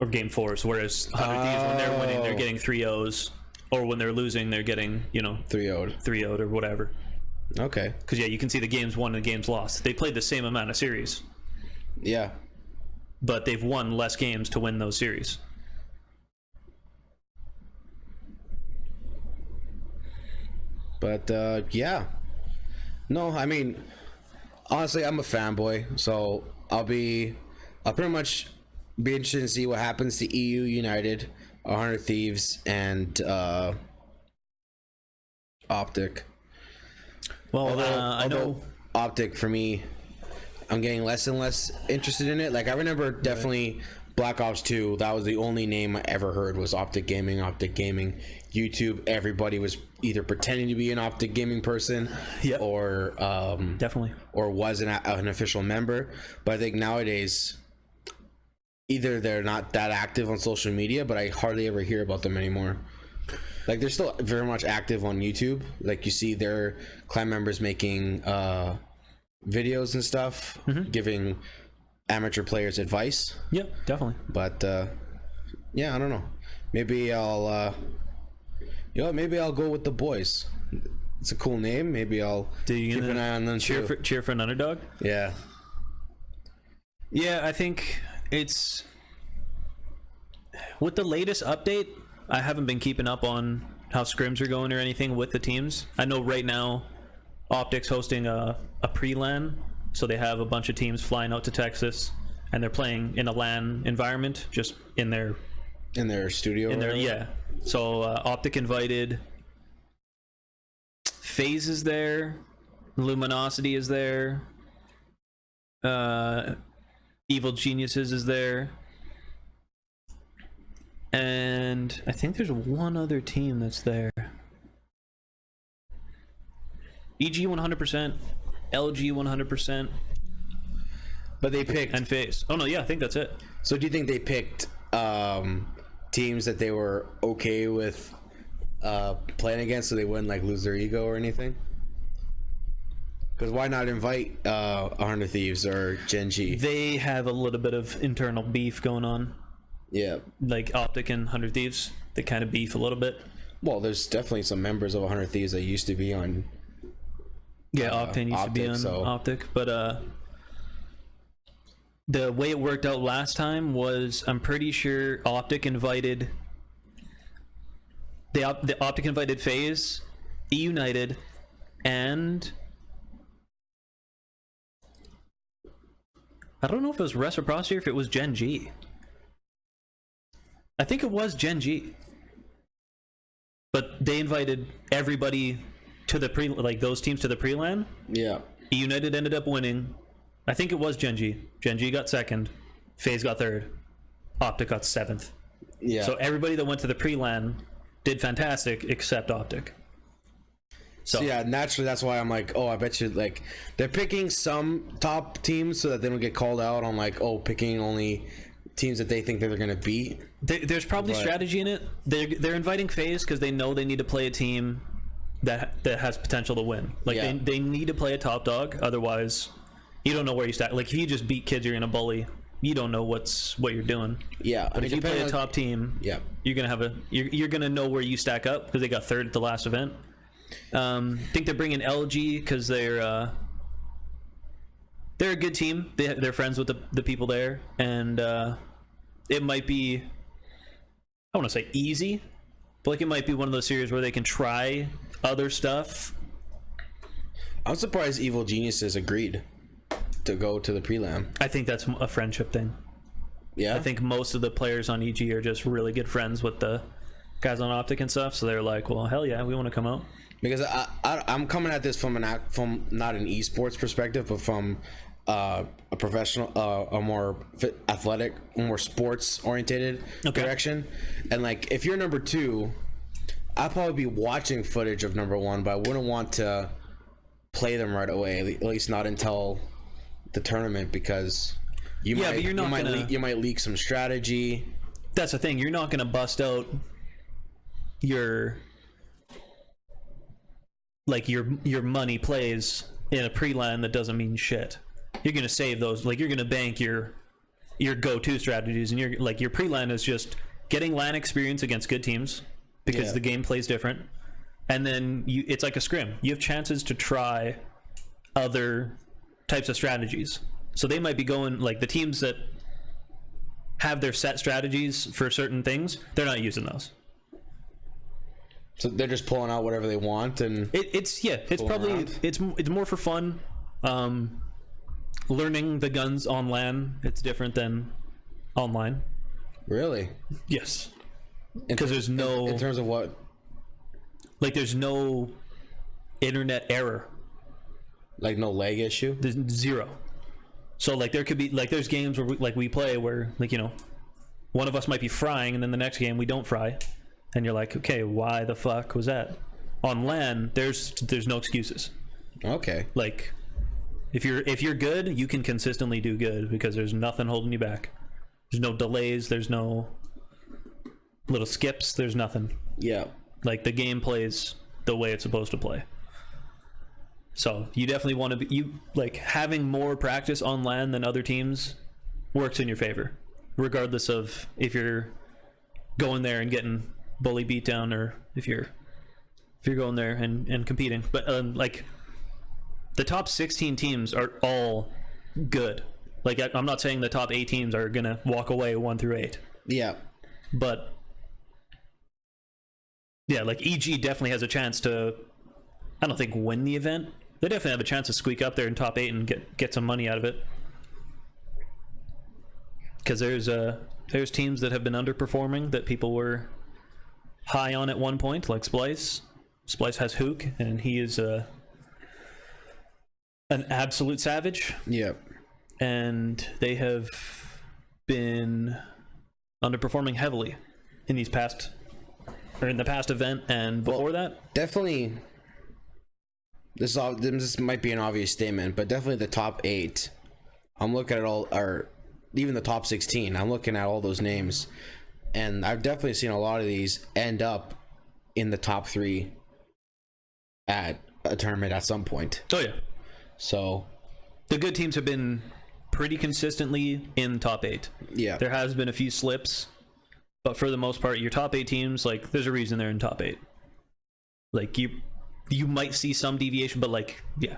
or game 4s, whereas 100 Thieves, when they're winning, they're getting 3-0s, or when they're losing, they're getting, 3-0'd or whatever. Okay. Because, yeah, you can see the games won and the games lost. They played the same amount of series. Yeah. But they've won less games to win those series. But, yeah. No, I mean, honestly, I'm a fanboy, so I'll pretty much be interested to see what happens to EU United, 100 Thieves, and Optic. Well, although I know Optic, for me, I'm getting less and less interested in it. Like, I remember definitely Black Ops 2, that was the only name I ever heard was Optic Gaming. YouTube, everybody was either pretending to be an Optic Gaming person, yep, or definitely, or was an official member. But I think nowadays, either they're not that active on social media, but I hardly ever hear about them anymore. Like, they're still very much active on YouTube. Like, you see their clan members making videos and stuff, giving amateur players advice. Yep, definitely. But yeah, I don't know. Maybe I'll maybe I'll go with the boys. It's a cool name. Maybe I'll keep an eye on them. Cheer for an underdog. Yeah. Yeah, I think it's with the latest update. I haven't been keeping up on how scrims are going or anything with the teams. I know right now Optic's hosting a pre-LAN, so they have a bunch of teams flying out to Texas, and they're playing in a LAN environment, just in their studio. Yeah. So Optic invited. FaZe is there. Luminosity is there. Evil Geniuses is there. And I think there's one other team that's there. EG 100%, LG 100%. But they picked... And FaZe. Oh, no, yeah, I think that's it. So do you think they picked teams that they were okay with playing against, so they wouldn't, like, lose their ego or anything? Because why not invite 100 Thieves or Gen G? They have a little bit of internal beef going on. Yeah. Like Optic and 100 Thieves, they kind of beef a little bit. Well, there's definitely some members of 100 Thieves that used to be on... Yeah, Octane used to be on Optic, but the way it worked out last time was, I'm pretty sure Optic invited... The Optic invited FaZe, E United, and... I don't know if it was Reciprocity or if it was Gen G. I think it was Gen G. But they invited everybody to the those teams to the pre-LAN. Yeah. United ended up winning. I think it was Gen G. Gen G got second. FaZe got third. Optic got 7th. Yeah. So everybody that went to the pre-LAN did fantastic except Optic. So yeah, naturally that's why I'm like, oh, I bet you like they're picking some top teams so that they don't get called out on like, oh, picking only teams that they think that they're gonna beat. There's probably strategy in it. They're inviting FaZe because they know they need to play a team that has potential to win. Like they need to play a top dog, otherwise you don't know where you stack. Like if you just beat kids you're gonna bully, you don't know what you're doing. Yeah, but if you play a top team, you're gonna have you're gonna know where you stack up because they got 3rd at the last event. I think they're bringing LG because they're a good team. They're friends with the people there, and it might be, I don't want to say easy, but like it might be one of those series where they can try other stuff. I'm surprised Evil Geniuses agreed to go to the prelim. I think that's a friendship thing. Yeah, I think most of the players on EG are just really good friends with the guys on Optic and stuff, so they're like, well, hell yeah, we want to come out. Because I'm coming at this from not an esports perspective, but from a professional, a more athletic, more sports oriented direction. And like, if you're number 2, I'd probably be watching footage of number 1, but I wouldn't want to play them right away. At least not until the tournament, because you might leak some strategy. That's the thing. You're not going to bust out your money plays in a pre-LAN that doesn't mean shit. You're gonna save those, like you're gonna bank your go-to strategies, and your pre-LAN is just getting LAN experience against good teams because the game plays different, and then it's like a scrim. You have chances to try other types of strategies. So they might be going, like the teams that have their set strategies for certain things, they're not using those. So they're just pulling out whatever they want, and it's probably around. it's more for fun. Learning the guns on LAN, it's different than online. Really? Yes. Because there's no, in terms of what? Like there's no internet error. Like no lag issue? There's 0. So like there could be, like there's games where we play where, like, you know, one of us might be frying and then the next game we don't fry. And you're like, okay, why the fuck was that? On LAN, there's no excuses. Okay. Like, if you're good, you can consistently do good because there's nothing holding you back. There's no delays. There's no little skips. There's nothing. Yeah. Like the game plays the way it's supposed to play. So you definitely want to be having more practice on LAN than other teams works in your favor, regardless of if you're going there and getting bully beat down or if you're going there and competing. But like the top 16 teams are all good. Like I'm not saying the top 8 teams are gonna walk away 1 through 8. Yeah. But yeah, like EG definitely has a chance to, I don't think win the event. They definitely have a chance to squeak up there in top 8 and get some money out of it. Because there's teams that have been underperforming that people were high on at one point, like Splice. Splice has Hook, and he is an absolute savage. Yep. And they have been underperforming heavily in the past event and before that. Definitely. This might be an obvious statement, but definitely the top 8. I'm looking at all, or even the top 16. I'm looking at all those names, and I've definitely seen a lot of these end up in the top 3 at a tournament at some point. Oh yeah. So the good teams have been pretty consistently in top 8. Yeah. There has been a few slips, but for the most part, your top 8 teams, like, there's a reason they're in top 8. Like you might see some deviation, but like, yeah,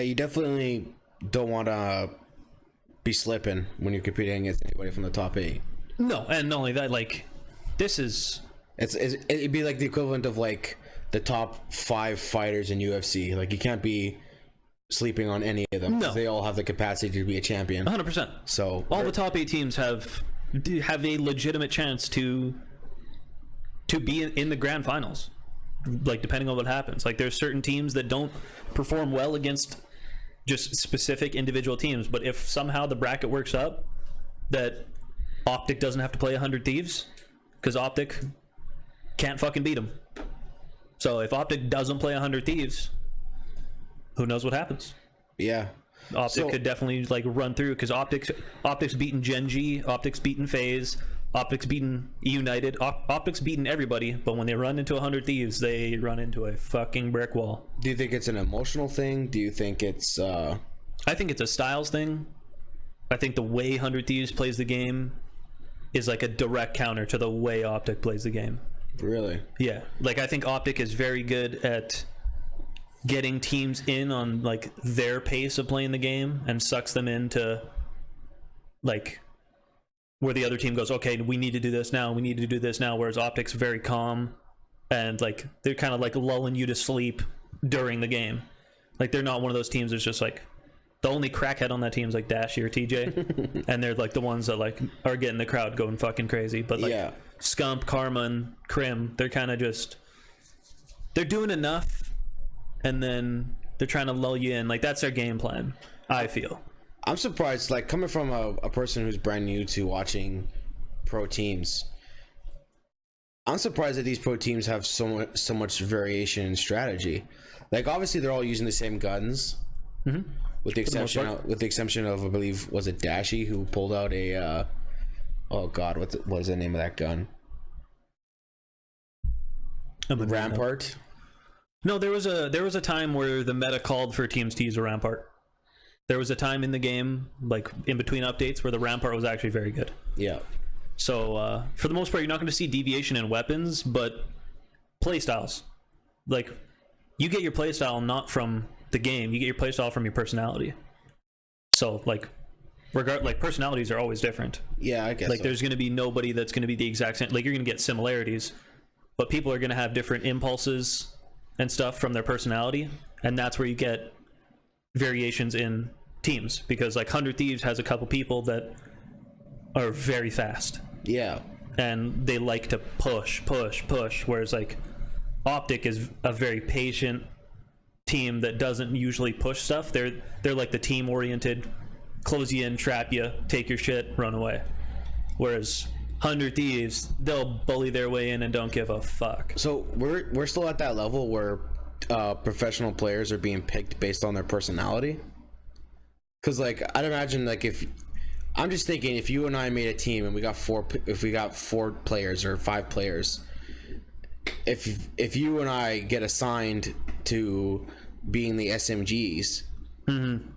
you definitely don't want to be slipping when you're competing against anybody from the top 8. No, and not only that, like, it'd be like the equivalent of like the top 5 fighters in UFC. Like you can't be sleeping on any of them because they all have the capacity to be a champion. 100%. So all the top 8 teams have a legitimate chance to be in the grand finals. Like, depending on what happens. Like, there's certain teams that don't perform well against just specific individual teams, but if somehow the bracket works up that Optic doesn't have to play 100 Thieves because Optic can't fucking beat them. So if Optic doesn't play 100 Thieves, who knows what happens? Yeah. Optic could definitely like run through because Optic's beaten Gen G, Optic's beaten FaZe, Optic's beaten United, Optic's beaten everybody, but when they run into 100 Thieves, they run into a fucking brick wall. Do you think it's an emotional thing? Do you think it's I think it's a styles thing. I think the way 100 Thieves plays the game is like a direct counter to the way Optic plays the game. Really? Yeah. Like I think Optic is very good at getting teams in on like their pace of playing the game and sucks them into like where the other team goes, okay, we need to do this now, we need to do this now, whereas Optic's very calm and like they're kind of like lulling you to sleep during the game. Like they're not one of those teams that's just like the only crackhead on that team is like Dashy or TJ and they're like the ones that like are getting the crowd going fucking crazy. But like Scump, Karma, and Crim, they're kind of just they're doing enough and then they're trying to lull you in. Like that's their game plan, I feel. I'm surprised, like coming from a person who's brand new to watching pro teams, I'm surprised that these pro teams have so much variation in strategy. Like obviously they're all using the same guns, with the exception of I believe was it Dashy who pulled out a oh god, what was the name of that gun? Rampart. No, there was a time where the meta called for teams to use a Rampart. There was a time in the game, like in between updates, where the Rampart was actually very good. Yeah. So for the most part, you're not going to see deviation in weapons, but playstyles. Like you get your playstyle not from the game, you get your playstyle from your personality. So like personalities are always different. Yeah, I guess. Like there's going to be nobody that's going to be the exact same. Like you're going to get similarities, but people are going to have different impulses and stuff from their personality, and that's where you get variations in teams, because like 100 Thieves has a couple people that are very fast, and they like to push, whereas like Optic is a very patient team that doesn't usually push stuff. They're like the team oriented, close you in, trap you, take your shit, run away. Whereas 100 Thieves, they'll bully their way in and don't give a fuck. So we're still at that level where professional players are being picked based on their personality. Because like I'd imagine, like if I'm just thinking, if you and I made a team and we got four players or 5 players, if you and I get assigned to being the SMGs,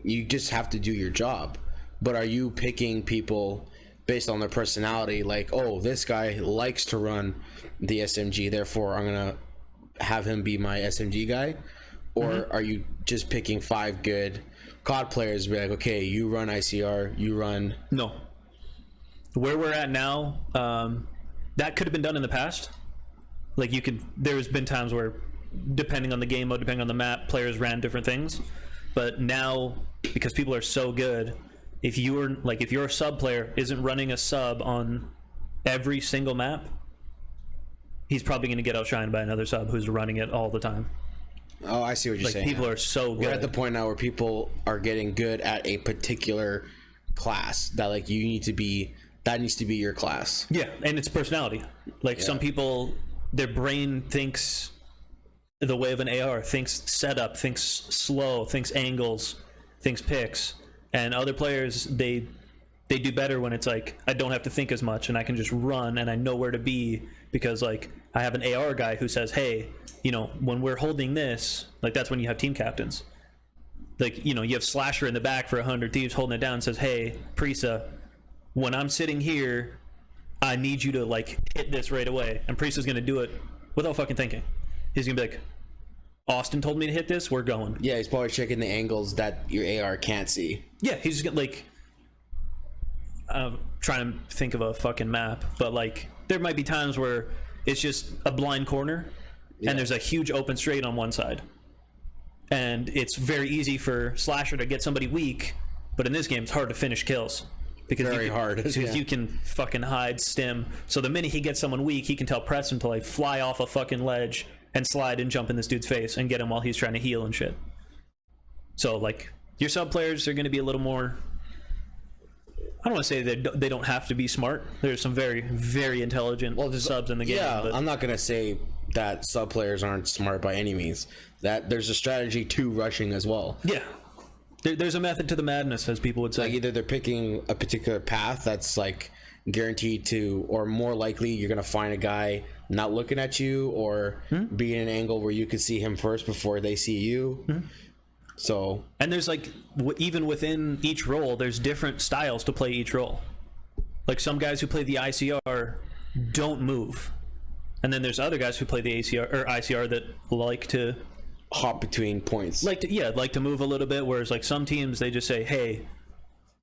you just have to do your job. But are you picking people based on their personality? Like, oh, this guy likes to run the SMG, therefore I'm gonna have him be my SMG guy? Or are you just picking 5 good COD players and be like, okay, you run ICR, you run... No. Where we're at now, that could have been done in the past. Like there's been times where, depending on the game mode, depending on the map, players ran different things. But now, because people are so good, if your sub player isn't running a sub on every single map, he's probably going to get outshined by another sub who's running it all the time. Oh, I see what you're saying. People are so good. We're at the point now where people are getting good at a particular class that like needs to be your class. Yeah, and it's personality. Like some people, their brain thinks the way of an AR, thinks setup, thinks slow, thinks angles, thinks picks, and other players they do better when it's like I don't have to think as much and I can just run and I know where to be, because like I have an AR guy who says, hey, when we're holding this, like that's when you have team captains. Like, you have Slasher in the back for 100 Thieves holding it down and says, hey, Prisa, when I'm sitting here, I need you to like hit this right away. And Prisa's going to do it without fucking thinking. He's going to be like, Austin told me to hit this, we're going. Yeah, he's probably checking the angles that your AR can't see. Yeah, he's just like, trying to think of a fucking map, but like there might be times where it's just a blind corner and there's a huge open straight on one side, and it's very easy for Slasher to get somebody weak, but in this game it's hard to finish kills because you can fucking hide stim. So the minute he gets someone weak, he can tell Preston to like fly off a fucking ledge and slide and jump in this dude's face and get him while he's trying to heal and shit. So like your sub players are going to be a little more I don't want to say that they don't have to be smart. There's some very, very intelligent subs in the game. Yeah, I'm not going to say that sub players aren't smart by any means. That there's a strategy to rushing as well. Yeah. There's a method to the madness, as people would say. Like either they're picking a particular path that's like guaranteed to, or more likely you're going to find a guy not looking at you, or be in an angle where you can see him first before they see you. So, and there's like, even within each role, there's different styles to play each role. Like some guys who play the ICR don't move, and then there's other guys who play the ACR or ICR that like to hop between points. Like to move a little bit. Whereas like some teams, they just say, "Hey,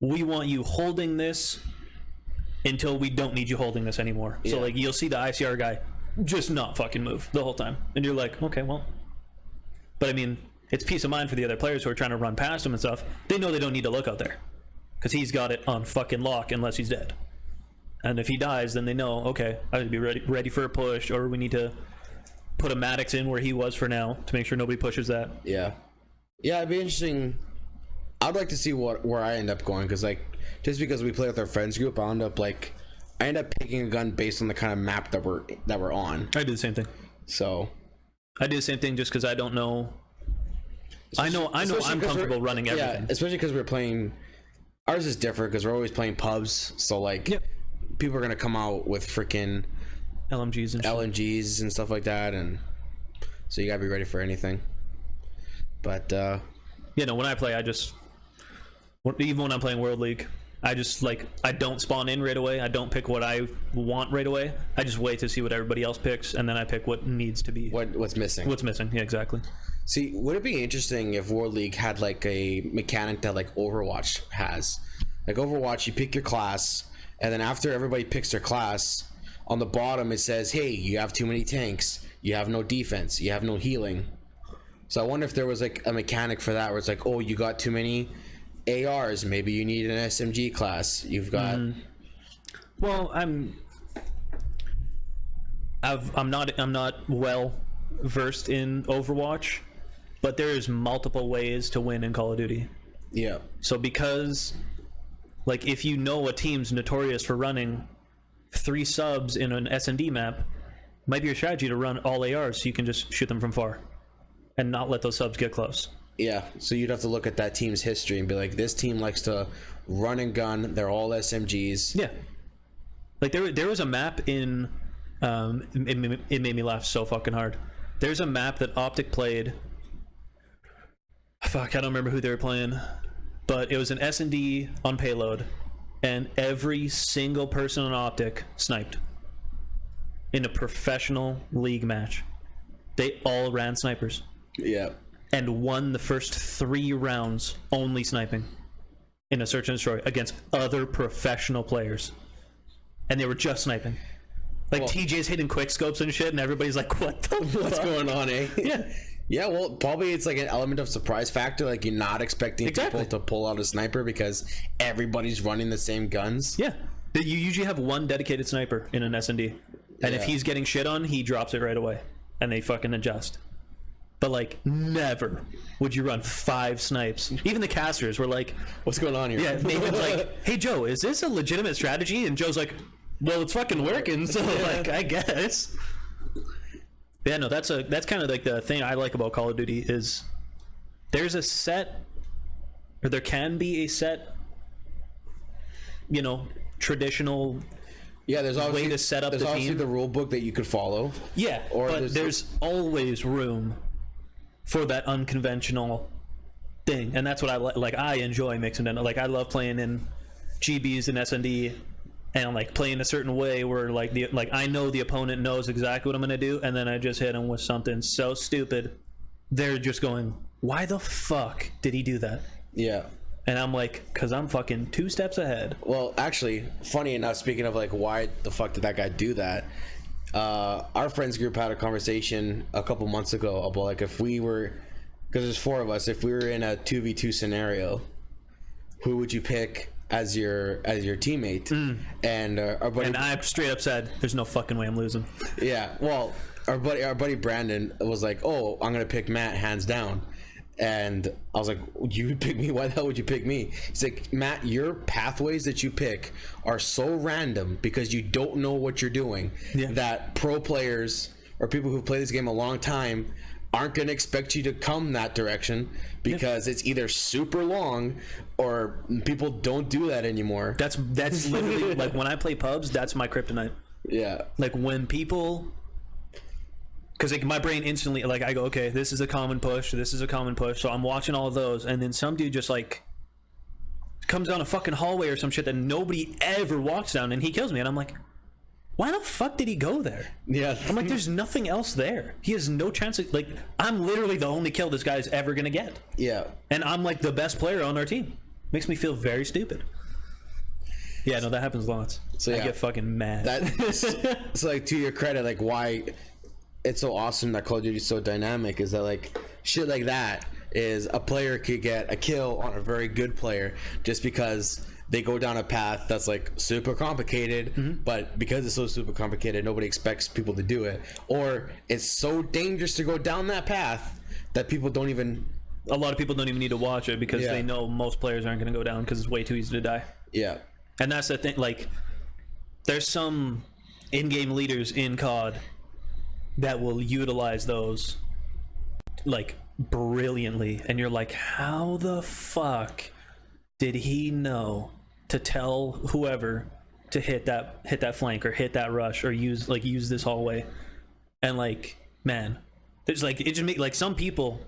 we want you holding this until we don't need you holding this anymore." So like you'll see the ICR guy just not fucking move the whole time, and you're like, okay, well. But I mean, it's peace of mind for the other players who are trying to run past him and stuff. They know they don't need to look out there because he's got it on fucking lock unless he's dead. And if he dies, then they know, okay, I need to be ready for a push, or we need to put a Maddox in where he was for now to make sure nobody pushes that. Yeah, it'd be interesting. I'd like to see where I end up going, because like just because we play with our friends group, I end up picking a gun based on the kind of map that we're on. I do the same thing. So I do the same thing just because I don't know. I know I'm comfortable running everything. Yeah, especially because we're playing. Ours is different because we're always playing pubs. So like, people are gonna come out with freaking LMGs and stuff like that, and so you gotta be ready for anything. But when I play, even when I'm playing World League, I just like, I don't spawn in right away. I don't pick what I want right away. I just wait to see what everybody else picks, and then I pick what needs to be. What's missing? What's missing? Yeah, exactly. See, would it be interesting if World League had like a mechanic that like Overwatch has? Like Overwatch, you pick your class, and then after everybody picks their class, on the bottom it says, hey, you have too many tanks, you have no defense, you have no healing. So I wonder if there was like a mechanic for that, where it's like, oh, you got too many ARs, maybe you need an SMG class. You've got well, I'm not well versed in Overwatch, but there's multiple ways to win in Call of Duty. Yeah. So because like if you know a team's notorious for running 3 subs in an S&D map, might be your strategy to run all ARs so you can just shoot them from far and not let those subs get close. Yeah, so you'd have to look at that team's history and be like, this team likes to run and gun, they're all SMGs. Yeah. Like there was a map in it made me laugh so fucking hard. There's a map that Optic played. Fuck, I don't remember who they were playing, but it was an S&D on payload, and every single person on Optic sniped in a professional league match. They all ran snipers. Yeah. And won the first 3 rounds only sniping in a search and destroy against other professional players. And they were just sniping. Like, TJ's hitting quick scopes and shit, and everybody's like, what's going on, eh? Yeah. Yeah, well, probably it's like an element of surprise factor, like you're not expecting people to pull out a sniper because everybody's running the same guns. Yeah. You usually have one dedicated sniper in an S&D. And if he's getting shit on, he drops it right away. And they fucking adjust. But like, never would you run 5 snipes. Even the casters were like, what's going on here? Yeah, Nathan's like, hey Joe, is this a legitimate strategy? And Joe's like, well, it's fucking working, so like, I guess. Yeah, no, that's kind of like the thing I like about Call of Duty is there's a set, or there can be a set, traditional there's way to set up the team. There's obviously the rule book that you could follow. Yeah, but there's always room for that unconventional thing, and that's what I like. I enjoy mixing in. Like, I love playing in GBs and S&D, and like playing a certain way where like I know the opponent knows exactly what I'm gonna do, and then I just hit them with something so stupid, they're just going, "Why the fuck did he do that?" Yeah. And I'm like, because I'm fucking 2 steps ahead. Well, actually, funny enough, speaking of like, why the fuck did that guy do that? Our friends group had a conversation a couple months ago about like, if we were, because there's 4 of us, if we were in a 2v2 who would you pick as your teammate? And our buddy, and I straight up said, "There's no fucking way I'm losing." Yeah, well, our buddy Brandon was like, "Oh, I'm gonna pick Matt hands down," And I was like, you would pick me? Why the hell would you pick me? He's like, Matt, your pathways that you pick are so random because you don't know what you're doing, that pro players or people who play this game a long time aren't going to expect you to come that direction because it's either super long or people don't do that anymore. That's literally like when I play pubs, that's my kryptonite. Yeah. Like when people... Because like my brain instantly, like I go, okay, this is a common push, this is a common push. So I'm watching all of those, and then some dude just like comes down a fucking hallway or some shit that nobody ever walks down, and he kills me. And I'm like, why the fuck did he go there? Yeah. I'm like, there's nothing else there. He has no chance of, like, I'm literally the only kill this guy's ever gonna get. Yeah. And I'm like the best player on our team. Makes me feel very stupid. Yeah, no, that happens lots. So I get fucking mad. It's like, to your credit, like why it's so awesome that Call of Duty is so dynamic is that like shit like that is a player could get a kill on a very good player just because they go down a path that's like super complicated, but because it's so super complicated, nobody expects people to do it, or it's so dangerous to go down that path that people don't even... A lot of people don't even need to watch it because they know most players aren't going to go down because it's way too easy to die. Yeah. And that's the thing, like, there's some in-game leaders in COD that will utilize those, like, brilliantly. And you're like, how the fuck did he know to tell whoever to hit that flank or hit that rush or use this hallway? And, like, man, there's, like, it just make, like, some people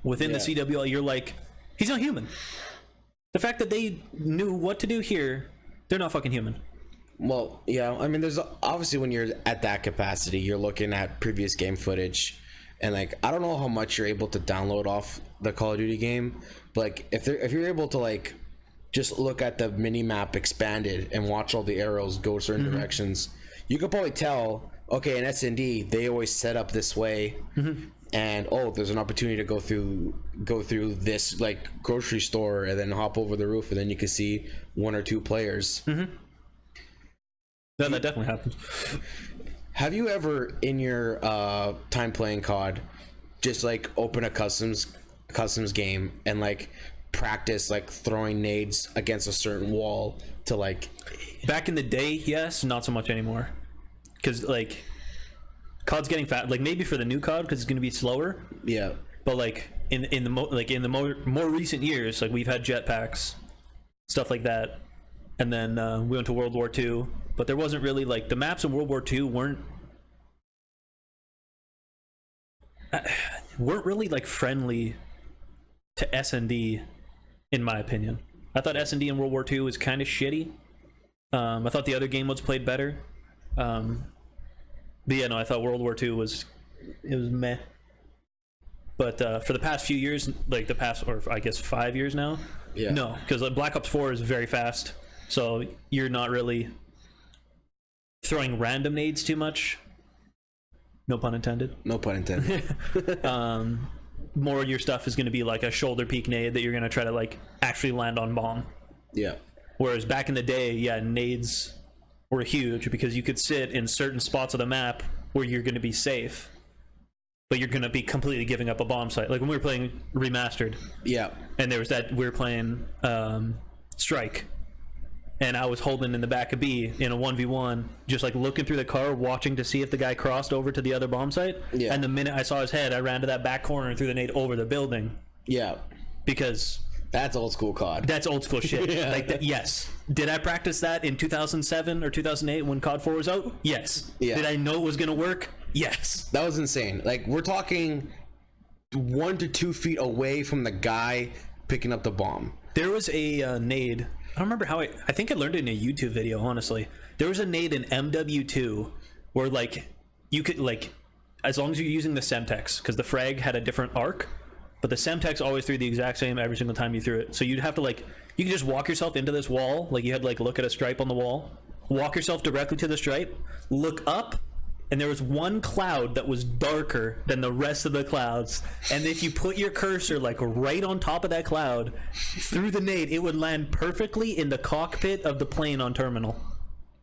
within the CWL, you're like, he's not human. The fact that they knew what to do here, they're not fucking human. Well, yeah, I mean, there's obviously when you're at that capacity, you're looking at previous game footage, and like I don't know how much you're able to download off the Call of Duty game, but like if you're able to like just look at the mini map expanded and watch all the arrows go certain directions, you could probably tell, okay, in S&D they always set up this way, and there's an opportunity to go through this like grocery store and then hop over the roof, and then you can see one or two players. No, that definitely happens. Have you ever, in your time playing COD, just like open a customs game and like practice like throwing nades against a certain wall to like... Back in the day, yes, not so much anymore. Because like COD's getting fat. Like maybe for the new COD because it's going to be slower. Yeah. But like in the more recent years, like we've had jetpacks, stuff like that, and then we went to World War II. But there wasn't really, like, the maps in World War II weren't really, like, friendly to S&D, in my opinion. I thought S&D in World War II was kind of shitty. I thought the other game modes played better. But yeah, no, I thought World War II was meh. But for the past few years, like or I guess 5 years now, no, because like, Black Ops 4 is very fast, so you're not really throwing random nades too much. No pun intended. No pun intended. More of your stuff is going to be like a shoulder peek nade that you're going to try to like actually land on bomb. Yeah. Whereas back in the day, nades were huge because you could sit in certain spots of the map where you're going to be safe, but you're going to be completely giving up a bomb site. Like when we were playing Remastered. Yeah. And there was that, we were playing Strike. And I was holding in the back of B in a 1v1, just like looking through the car, watching to see if the guy crossed over to the other bomb site. Yeah. And the minute I saw his head, I ran to that back corner and threw the nade over the building. Yeah. Because... That's old school COD. That's old school shit. Yeah. Like yes. Did I practice that in 2007 or 2008 when COD 4 was out? Yes. Yeah. Did I know it was going to work? Yes. That was insane. Like, we're talking 1 to 2 feet away from the guy picking up the bomb. There was a nade... I don't remember how I think I learned it in a YouTube video, honestly. There was a nade in MW2 where, like, you could, like, as long as you're using the Semtex, because the frag had a different arc, but the Semtex always threw the exact same every single time you threw it. So you'd have to, like, you could just walk yourself into this wall, like, you had to, like, look at a stripe on the wall, walk yourself directly to the stripe, look up, and there was one cloud that was darker than the rest of the clouds, and if you put your cursor like right on top of that cloud through the nade, it would land perfectly in the cockpit of the plane on terminal.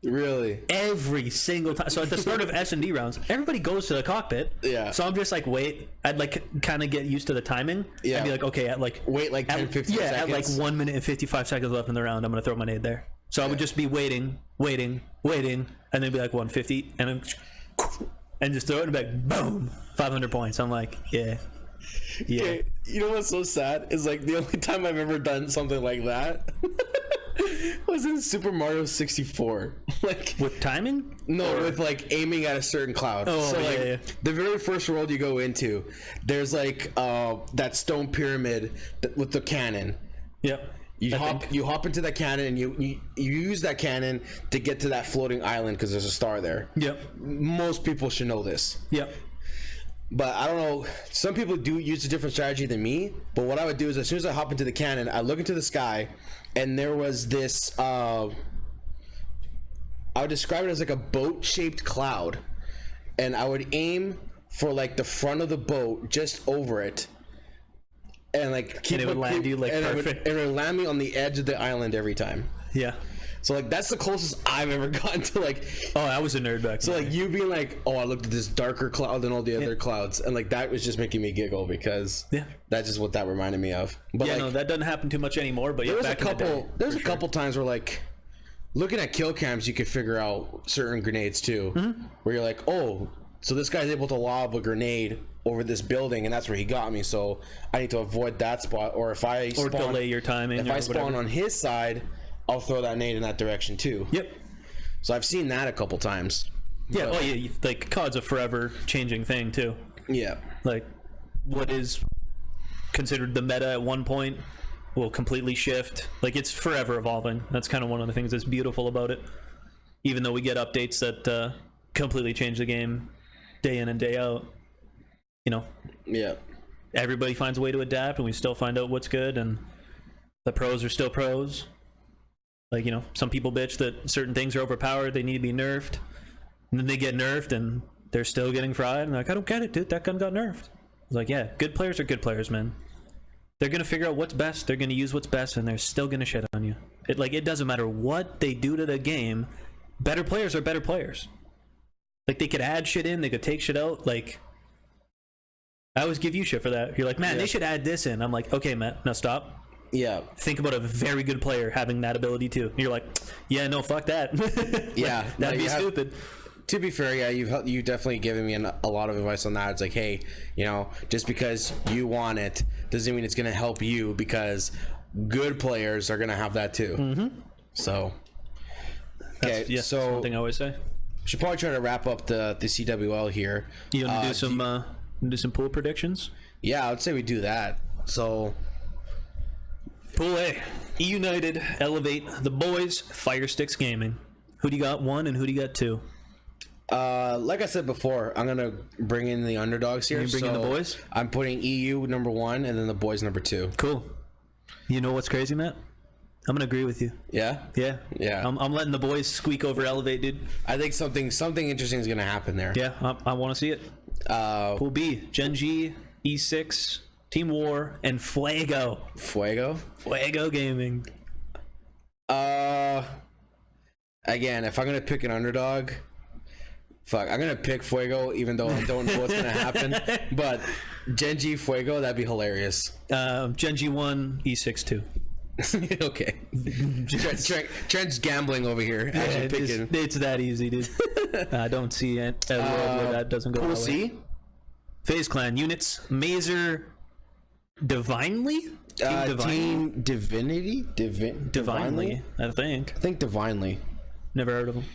Really? Every single time. So at the start of S&D rounds, everybody goes to the cockpit. Yeah. So I'm just like, wait. I'd like kind of get used to the timing. Yeah. I'd be like, okay, at like... Wait like 10, 15 seconds. Yeah, at like 1 minute and 55 seconds left in the round, I'm going to throw my nade there. So I would just be waiting, and then be like 150, and then... And just throw it and be like, boom, 500 points. I'm like, yeah. Okay, you know what's so sad is like the only time I've ever done something like that was in Super Mario 64. Like with timing? No, with like aiming at a certain cloud. Oh, so yeah, like yeah. the very first world you go into, there's like that stone pyramid with the cannon. Yep. You hop into that cannon and you use that cannon to get to that floating island because there's a star there. Yep. Most people should know this. Yep. But I don't know. Some people do use a different strategy than me. But what I would do is as soon as I hop into the cannon, I look into the sky, and there was this. I would describe it as like a boat-shaped cloud, and I would aim for like the front of the boat, just over it, and like it would land you like perfect. It would land me on the edge of the island every time. Yeah. So like that's the closest I've ever gotten to like. Oh, I was a nerd back then. So like you being like, oh, I looked at this darker cloud than all the other clouds, and like that was just making me giggle because that's just what that reminded me of. But yeah, like, no, that doesn't happen too much anymore. But there was a couple. There's a couple times where like looking at kill cams, you could figure out certain grenades too, where you're like, oh, so this guy's able to lob a grenade over this building, and that's where he got me. So I need to avoid that spot, or if I delay your timing. If I spawn on his side, I'll throw that nade in that direction too. Yep. So I've seen that a couple times. Yeah. Oh yeah. Like COD's a forever changing thing too. Yeah. Like what is considered the meta at one point will completely shift. Like it's forever evolving. That's kind of one of the things that's beautiful about it. Even though we get updates that completely change the game day in and day out, you know. Yeah. Everybody finds a way to adapt, and we still find out what's good, and the pros are still pros. Like, you know, some people bitch that certain things are overpowered, they need to be nerfed, and then they get nerfed and they're still getting fried, and like, I don't get it, dude, that gun got nerfed. It's like, yeah, good players are good players, man. They're gonna figure out what's best, they're gonna use what's best, and they're still gonna shit on you. It doesn't matter what they do to the game, better players are better players. Like, they could add shit in, they could take shit out. Like, I always give you shit for that. You're like, man, they should add this in. I'm like, okay, Matt, now stop. Yeah. Think about a very good player having that ability too. And you're like, yeah, no, fuck that. Yeah. Like, that'd be stupid. To be fair, yeah, you've definitely given me a lot of advice on that. It's like, hey, you know, just because you want it doesn't mean it's going to help you, because good players are going to have that too. Mm-hmm. So, okay, that's one thing I always say. Should probably try to wrap up the CWL here. You want to do some pool predictions? Yeah, I would say we do that. So, Pool A, E-United, Elevate, the boys, Fire Sticks Gaming. Who do you got 1 and who do you got 2? Like I said before, I'm gonna bring in the underdogs here. You bring in the boys? I'm putting EU number 1 and then the boys number 2. Cool. You know what's crazy, Matt? I'm gonna agree with you. Yeah? Yeah. I'm letting the boys squeak over Elevate, dude. I think something interesting is gonna happen there. Yeah, I want to see it. Pool B, Gen G, E6, Team War, and Fuego. Fuego Gaming. Again, if I'm gonna pick an underdog, I'm gonna pick Fuego, even though I don't know what's gonna happen. But Gen G Fuego, that'd be hilarious. Gen G 1, E6 2. Okay. Trent's gambling over here. Yeah, it's that easy, dude. I don't see a world where that doesn't go. Pool C? FaZe Clan units, Mazer, Divinely? Team Divinity? Divinely, I think Divinely. Never heard of them.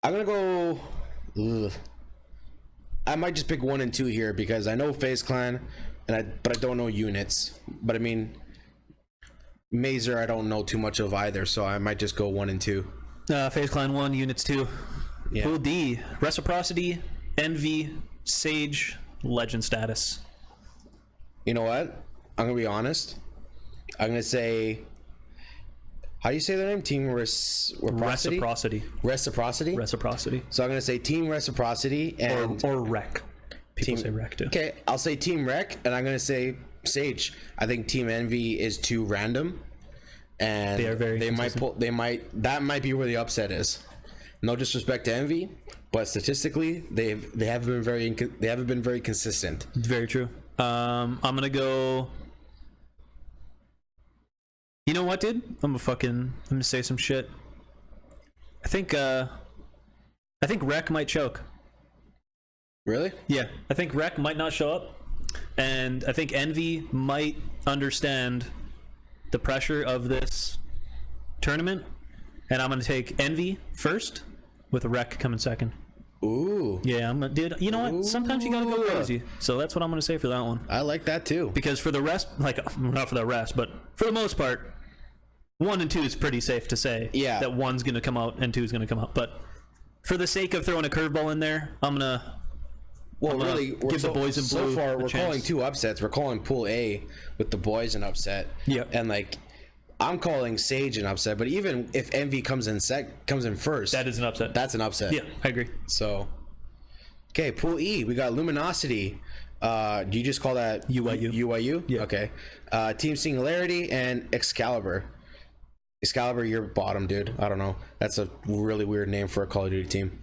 I'm gonna go. I might just pick 1 and 2 here because I know FaZe Clan, but I don't know units. But I mean, Mazer, I don't know too much of either, so I might just go 1 and 2. FaZe Clan 1, units 2. Yeah. Pool D, Reciprocity, Envy, Sage, Legend status. You know what? I'm gonna be honest. I'm gonna say. How do you say their name? Team Reciprocity. Reciprocity. So I'm gonna say Team Reciprocity and or Rec. People say Rec too. Okay, I'll say Team Rec, and I'm gonna say Sage. I think Team Envy is too random, and they are very that might be where the upset is. No disrespect to Envy, but statistically they haven't been very consistent. Very true. I'm gonna go. You know what, dude? I'm gonna say some shit. I think Rec might choke. Really? Yeah, I think Rec might not show up, and I think Envy might understand the pressure of this tournament, and I'm gonna take Envy first, with Rec coming second. Ooh. Yeah, dude. You know what? Sometimes you gotta go crazy. So that's what I'm gonna say for that one. I like that too. Because for the rest, not for the rest, but for the most part, 1 and 2 is pretty safe to say. Yeah. That 1's gonna come out and 2's gonna come out. But for the sake of throwing a curveball in there, I'm gonna. Well, really, give the boys in blue. So far, we're chance. calling 2 upsets. We're calling Pool A with the boys an upset. Yeah. And I'm calling Sage an upset. But even if Envy comes in first, that is an upset. That's an upset. Yeah, I agree. So, okay, Pool E, we got Luminosity. Do you just call that UIU? UIU? Yeah. Okay. Team Singularity and Excalibur. Excalibur, you're bottom, dude. I don't know. That's a really weird name for a Call of Duty team.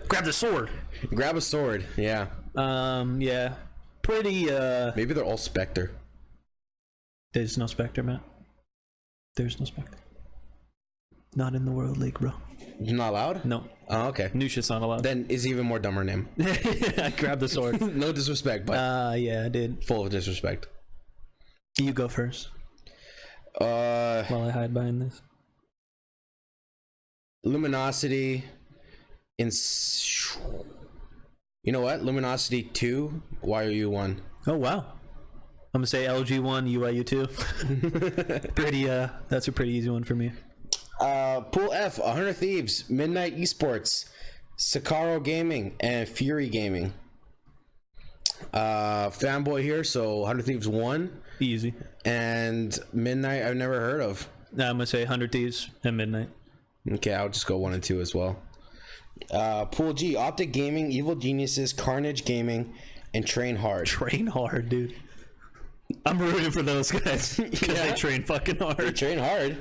Grab the sword. Grab a sword. Yeah. Yeah. Pretty. Maybe they're all Spectre. There's no Spectre, Matt. There's no Spectre. Not in the World League, bro. You're not allowed? No. Oh, okay. New shit's not allowed. Then is even more dumber name. Grab the sword. No disrespect, but yeah, I did. full of disrespect. You go first. While I hide behind this. Luminosity. You know what? Luminosity 2, YOU 1. Oh wow. I'm gonna say LG 1, UIU 2. Pretty. That's a pretty easy one for me. Pool F, 100 Thieves, Midnight Esports, Sakaro Gaming, and Fury Gaming. Fanboy here, so 100 Thieves 1. Easy. And Midnight, I've never heard of. I'm gonna say 100 Thieves and Midnight. Okay, I'll just go 1 and 2 as well. Pool G, Optic Gaming, Evil Geniuses, Carnage Gaming, and Train Hard. Train hard, dude. I'm rooting for those guys because they train fucking hard. They train hard.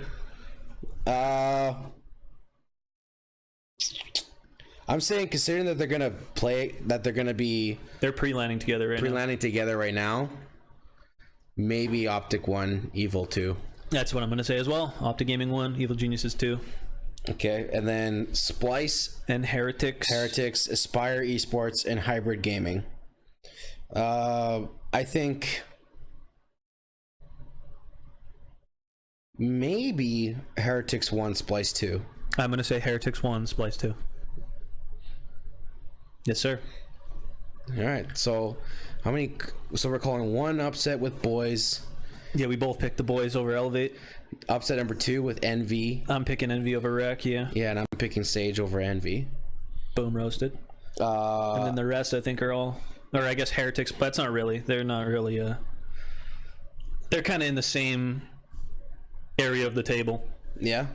I'm saying, considering that they're gonna they're pre-landing together right now. Maybe Optic 1, Evil 2. That's what I'm gonna say as well. Optic Gaming 1, Evil Geniuses 2. Okay, and then Splice and Heretics, Aspire Esports, and Hybrid Gaming. I think maybe Heretics 1, Splice 2. I'm gonna say Heretics 1, Splice 2. Yes, sir. All right. So how many? So we're calling 1 upset with boys. Yeah, we both picked the boys over Elevate. Upset number 2 with Envy. I'm picking Envy over Rec. Yeah. Yeah, and I'm picking Sage over Envy. Boom, roasted. And then the rest, I think, are all, or I guess Heretics, but that's not really. They're not really. They're kind of in the same area of the table. Yeah.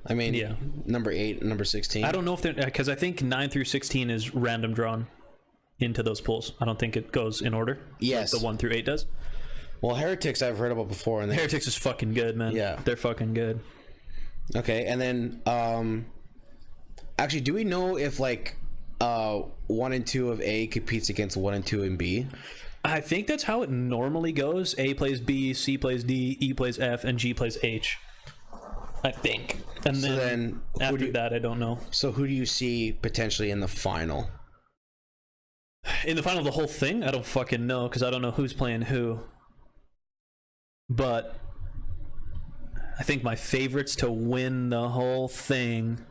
I mean, yeah. Number 8, number 16. I don't know if they're, because I think 9 through 16 is random drawn into those pools. I don't think it goes in order. Yes. Like the 1 through 8 does. Well, Heretics I've heard about before. And Heretics is fucking good, man. Yeah. They're fucking good. Okay, and then, actually, do we know if, 1 and 2 of A competes against 1 and 2 in B? I think that's how it normally goes. A plays B, C plays D, E plays F, and G plays H. I think. And then after that, I don't know. So who do you see potentially in the final? In the final of the whole thing? I don't fucking know, because I don't know who's playing who. But I think my favorites to win the whole thing.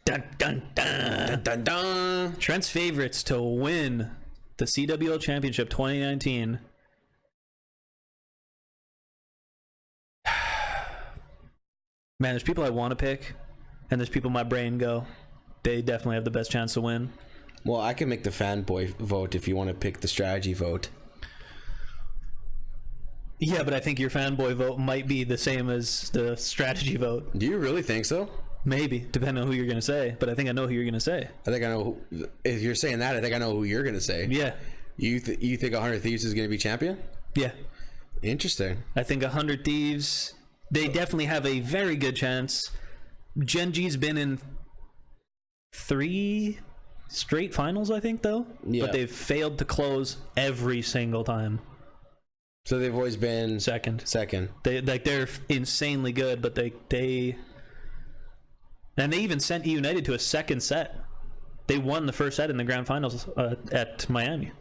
Dun, dun, dun. Dun, dun, dun. Trent's favorites to win the CWL Championship 2019. Man, there's people I want to pick, and there's people my brain go, they definitely have the best chance to win. Well, I can make the fanboy vote if you want to pick the strategy vote. Yeah, but I think your fanboy vote might be the same as the strategy vote. Do you really think so? Maybe, depending on who you're going to say. But I think I know who you're going to say. I think I know. If you're saying that, I think I know who you're going to say. Yeah. You think 100 Thieves is going to be champion? Yeah. Interesting. I think 100 Thieves They definitely have a very good chance. Gen G's been in 3 straight finals, I think, though. Yeah. But they've failed to close every single time. So they've always been second. They're insanely good, but they even sent E United to a second set. They won the first set in the grand finals at Miami.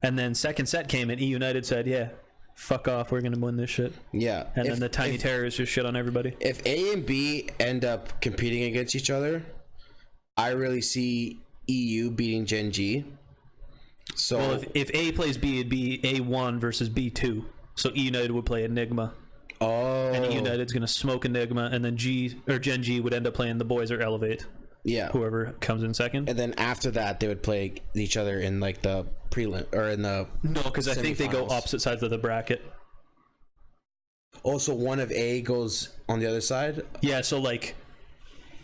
And then second set came and E United said, yeah, fuck off, we're going to win this shit. Yeah. And then the Tiny Terrors just shit on everybody. If A and B end up competing against each other, I really see EU beating Gen G. So well, if A plays B, it'd be A1 versus B2. So E United would play Enigma. Oh. And E United's going to smoke Enigma, and then Gen G would end up playing the boys or Elevate. Yeah. Whoever comes in second. And then after that, they would play each other in like the prelim or in the no, because I think they go opposite sides of the bracket. Also, one of A goes on the other side. Yeah, so like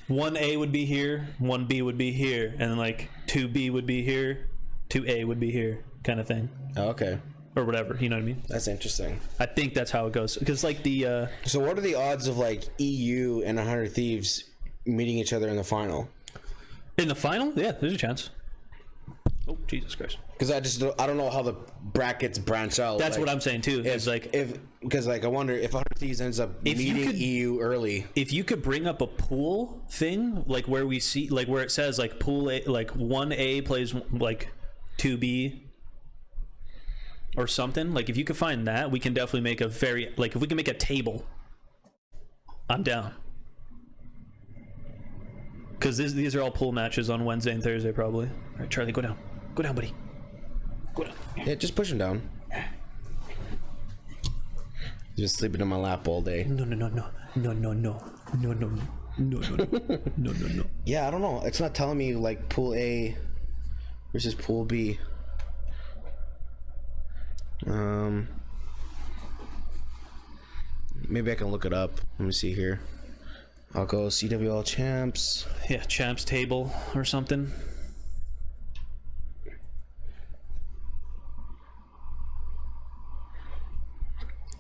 1A would be here, 1B would be here, and then like 2B would be here, 2A would be here, kind of thing. Oh, okay. Or whatever, you know what I mean? That's interesting. I think that's how it goes. Because like the So what are the odds of like EU and 100 Thieves meeting each other in the final? In the final? Yeah, there's a chance. Oh, Jesus Christ. Because I don't know how the brackets branch out. That's like, what I'm saying too. Because I wonder if 100 Thieves ends up meeting EU early. If you could bring up a pool thing, like where we see, like where it says like pool A, like 1A plays like 2B or something. Like if you could find that, we can definitely make a very if we can make a table. I'm down. Because these are all pool matches on Wednesday and Thursday, probably. All right, Charlie, go down. Go down, buddy. Go down. Yeah, just push him down. Just sleeping in my lap all day. No. Yeah, I don't know. It's not telling me like pool A versus pool B. Maybe I can look it up. Let me see here. I'll go CWL champs. Yeah, champs table or something.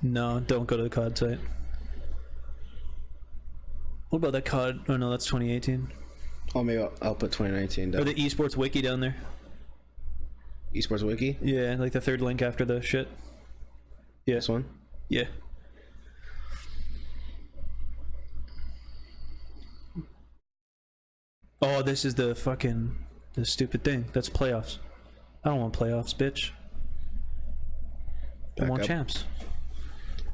No, don't go to the COD site. What about that COD? Oh no, that's 2018. Oh, maybe I'll put 2019 down. Or the esports wiki down there. Esports wiki? Yeah, like the third link after the shit. Yeah. This one? Yeah. Oh, this is the stupid thing. That's playoffs. I don't want playoffs, bitch. I want champs.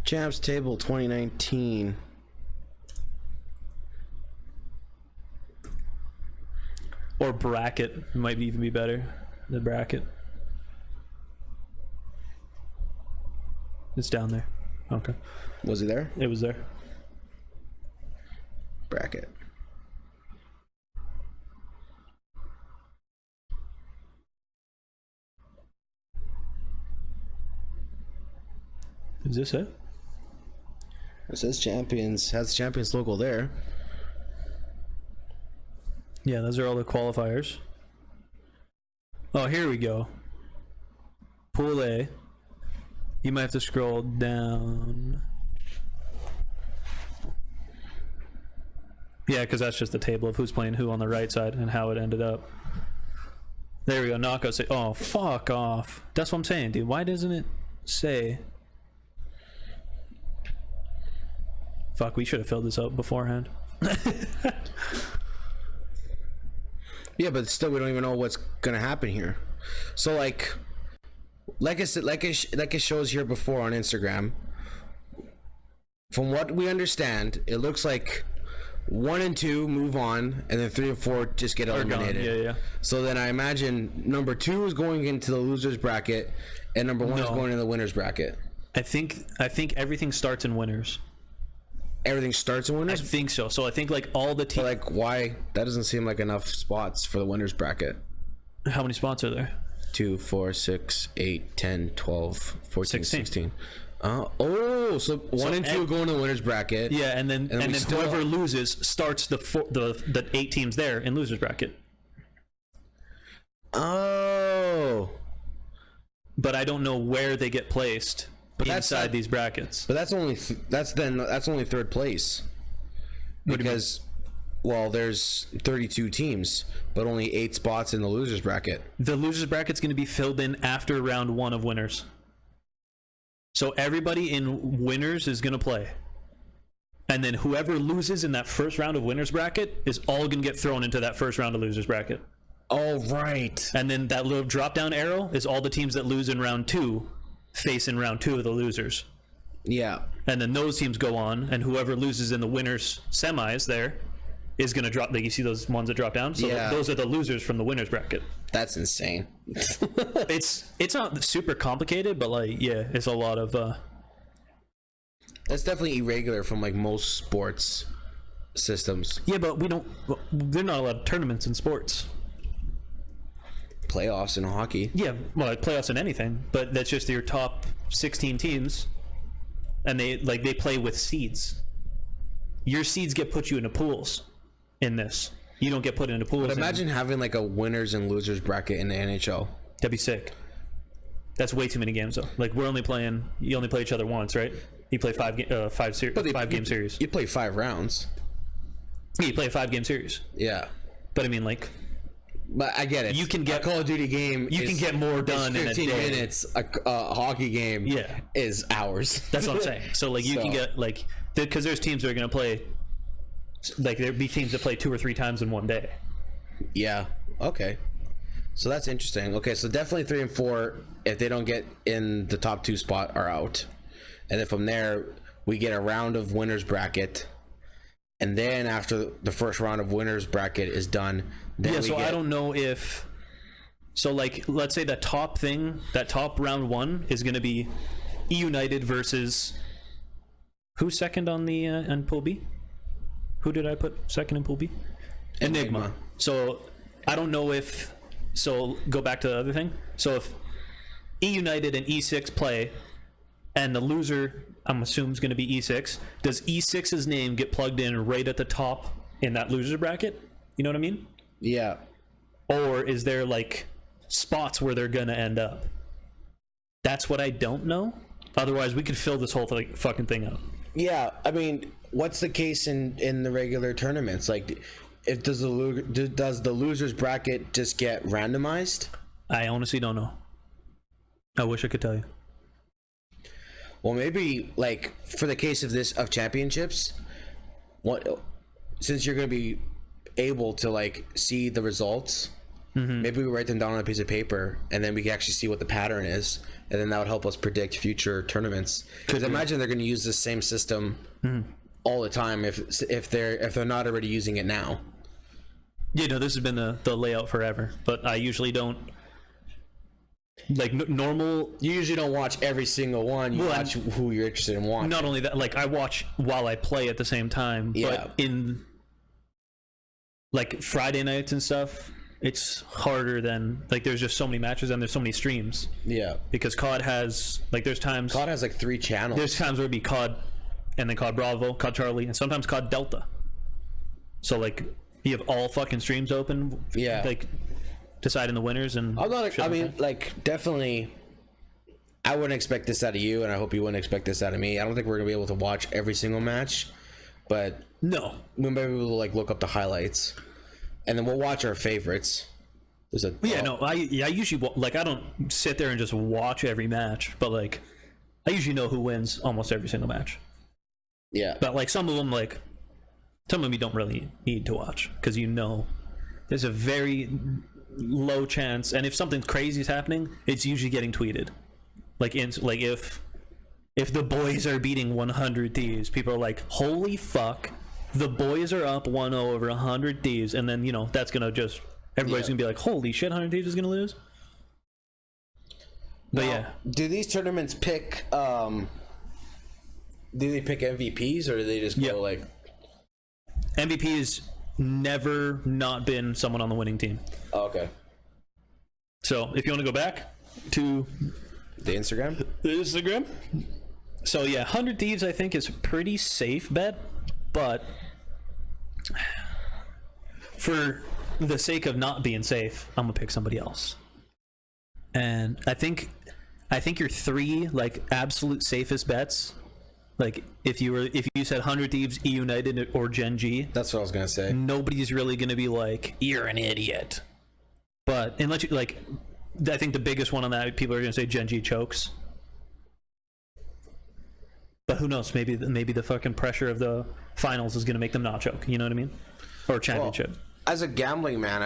Champs table 2019. Or bracket might even be better. The bracket. It's down there. Okay. Was it there? It was there. Bracket. Is this it? It says champions. Has champions logo there. Yeah, those are all the qualifiers. Oh, here we go. Pool A. You might have to scroll down. Yeah, because that's just the table of who's playing who on the right side and how it ended up. There we go. Knockout. Oh, fuck off. That's what I'm saying, dude. Why doesn't it say... Fuck, we should have filled this out beforehand. Yeah, but still, we don't even know what's gonna happen here. So, like I said, like it shows here before on Instagram. From what we understand, it looks like 1 and 2 move on, and then 3 and 4 just get eliminated. Yeah. So then I imagine number 2 is going into the losers bracket, and number 1 is going in the winners bracket. I think everything starts in winners. Everything starts in winners? I think so. So I think like all the teams. Like, why? That doesn't seem like enough spots for the winners bracket. How many spots are there? 2, 4, 6, 8, 10, 12, 14, 16. So 1 and 2 go in the winners bracket. Yeah, and then whoever loses starts the 8 teams there in losers bracket. Oh. But I don't know where they get placed. inside these brackets. But that's only third place. Because, well, there's 32 teams, but only 8 spots in the losers bracket. The losers bracket's going to be filled in after round 1 of winners. So everybody in winners is going to play. And then whoever loses in that first round of winners bracket is all going to get thrown into that first round of losers bracket. Oh, right. And then that little drop down arrow is all the teams that lose in round 2 face in round 2 of the losers. Yeah. And then those teams go on, and whoever loses in the winners semis there is going to drop. Like, you see those ones that drop down? So those are the losers from the winners bracket. That's insane. It's not super complicated, but like, yeah, it's a lot of that's definitely irregular from like most sports systems. Yeah, but they're not allowed tournaments in sports. Playoffs in hockey. Yeah, well, like playoffs in anything, but that's just your top 16 teams, and they play with seeds. Your seeds get put you into pools in this. You don't get put into pools. But imagine having like a winners and losers bracket in the NHL. That'd be sick. That's way too many games though. Like, you only play each other once, right? You play 5 game series. You play 5 rounds. Yeah, you play a 5-game series. Yeah. But I mean, like, but I get it. You can get a Call of Duty game. You can get more done in 15 minutes. A hockey game. Is hours. That's what I'm saying. So like, you can get like, because there's teams that are going to play. Like, there'd be teams that play 2 or 3 times in one day. Yeah. Okay. So that's interesting. Okay, so definitely 3 and 4, if they don't get in the top 2 spot, are out. And then from there, we get a round of winners bracket. And then after the first round of winners bracket is done, then I don't know if... So, like, let's say that top round 1 is going to be E United versus... Who's second on the on Pool B? Who did I put second in Pool B? Enigma. So, I don't know if... So, go back to the other thing. So, if E United and E6 play, and the loser, I'm assuming, is going to be E6, does E6's name get plugged in right at the top in that loser bracket? You know what I mean? Yeah. Or is there, like, spots where they're going to end up? That's what I don't know. Otherwise, we could fill this whole fucking thing up. Yeah, I mean, what's the case in the regular tournaments? Like, does the losers bracket just get randomized? I honestly don't know. I wish I could tell you. Well, maybe, like, for the case of championships, since you're going to be able to, like, see the results, maybe we write them down on a piece of paper, and then we can actually see what the pattern is, and then that would help us predict future tournaments. Because imagine they're going to use the same system all the time if they're not already using it now. Yeah, no, this has been the layout forever, but I usually don't. Like, normal... You usually don't watch every single one. You watch who you're interested in watching. Not only that, like, I watch while I play at the same time. Yeah. But in, like, Friday nights and stuff, it's harder than... Like, there's just so many matches and there's so many streams. Yeah. Because COD has... Like, there's times... COD has, like, 3 channels. There's times where it'd be COD, and then COD Bravo, COD Charlie, and sometimes COD Delta. So, like, you have all fucking streams open. Yeah. Like... deciding the winners and definitely I wouldn't expect this out of you, and I hope you wouldn't expect this out of me. I don't think we're gonna be able to watch every single match, but no, we maybe we'll like look up the highlights, and then we'll watch our favorites. I usually, like, I don't sit there and just watch every match, but like I usually know who wins almost every single match. Yeah, but like some of them you don't really need to watch, because there's a very low chance, and if something crazy is happening, it's usually getting tweeted. Like if the boys are beating 100 Thieves, people are like, holy fuck, the boys are up 1-0 over 100 Thieves, and then that's gonna just everybody's gonna be like, holy shit, 100 Thieves is gonna lose. But now, do these tournaments pick do they pick MVPs, or do they just go like MVP is never not been someone on the winning team. Oh, okay. So if you want to go back to the Instagram, so 100 Thieves I think is a pretty safe bet, but for the sake of not being safe, I'm gonna pick somebody else. And I think I think your 3 like absolute safest bets, like if you said 100 Thieves, E United, or Gen G, that's what I was gonna say. Nobody's really gonna be like, you're an idiot. But unless you like, I think the biggest one on that, people are gonna say Gen G chokes. But who knows? Maybe the fucking pressure of the finals is gonna make them not choke. You know what I mean? Or championship. Well, as a gambling man,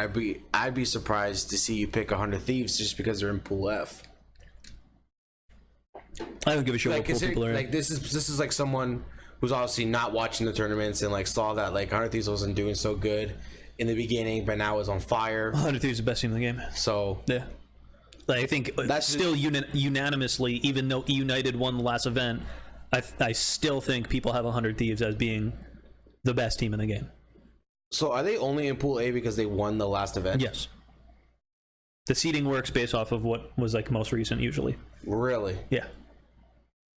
I'd be surprised to see you pick 100 Thieves just because they're in Pool F. I don't give a shit like, what pool people are in. Like this is like someone who's obviously not watching the tournaments and like saw that like 100 Thieves wasn't doing so good in the beginning, but now is on fire. 100 Thieves is the best team in the game. So yeah, like, I think that's still unanimously, even though United won the last event, I still think people have 100 Thieves as being the best team in the game. So are they only in Pool A because they won the last event? Yes. The seeding works based off of what was like most recent usually. Really? Yeah.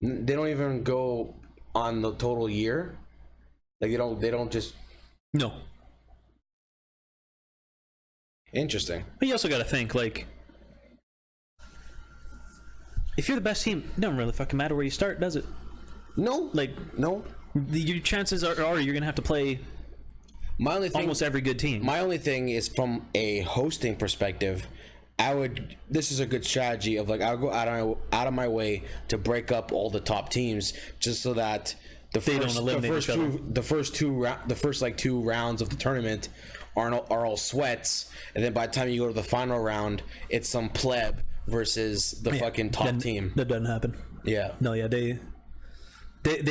They don't even go on the total year? Like they don't just... No. Interesting. But you also got to think, like, if you're the best team, it doesn't really fucking matter where you start, does it? No. Like, no. Your chances are you're going to have to play almost every good team. My only thing is from a hosting perspective, this is a good strategy of like, I'll go out of my way to break up all the top teams just so that the first like 2 rounds of the tournament are all sweats, and then by the time you go to the final round, it's some pleb versus the fucking top team. That doesn't happen. Yeah. No, yeah, they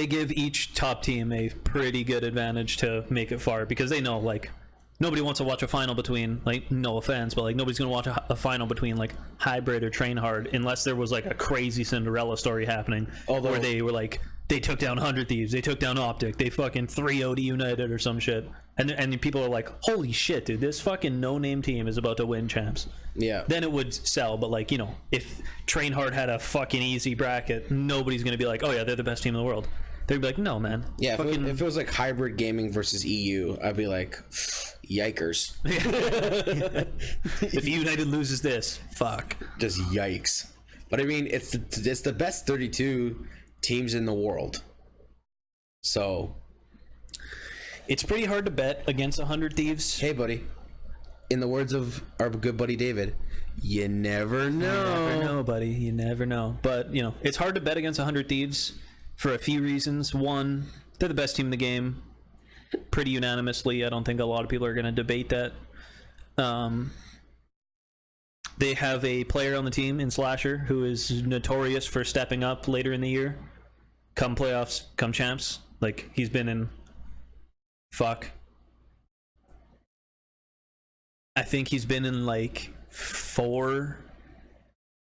give each top team a pretty good advantage to make it far, because they know, like, nobody wants to watch a final between, like, no offense, but like nobody's gonna watch a final between like Hybrid or Train Hard unless there was like a crazy Cinderella story happening, where they were like, they took down 100 Thieves, they took down Optic, they fucking 3-0'd United or some shit, and people are like, holy shit, dude, this fucking no-name team is about to win champs. Yeah. Then it would sell, but like, you know, if Train Hard had a fucking easy bracket, nobody's gonna be like, oh yeah, they're the best team in the world. They'd be like, no, man. Yeah, if it was like Hybrid Gaming versus EU, I'd be like, yikers. If United loses this, fuck. Just yikes. But I mean, it's the best 32 teams in the world. So it's pretty hard to bet against 100 Thieves. Hey, buddy. In the words of our good buddy David, you never know. You never know, buddy. You never know. But, you know, it's hard to bet against 100 Thieves for a few reasons. One, they're the best team in the game, pretty unanimously. I don't think a lot of people are going to debate that. They have a player on the team in Slasher who is notorious for stepping up later in the year. Come playoffs, come champs. Like, he's been in... I think he's been in, like, 4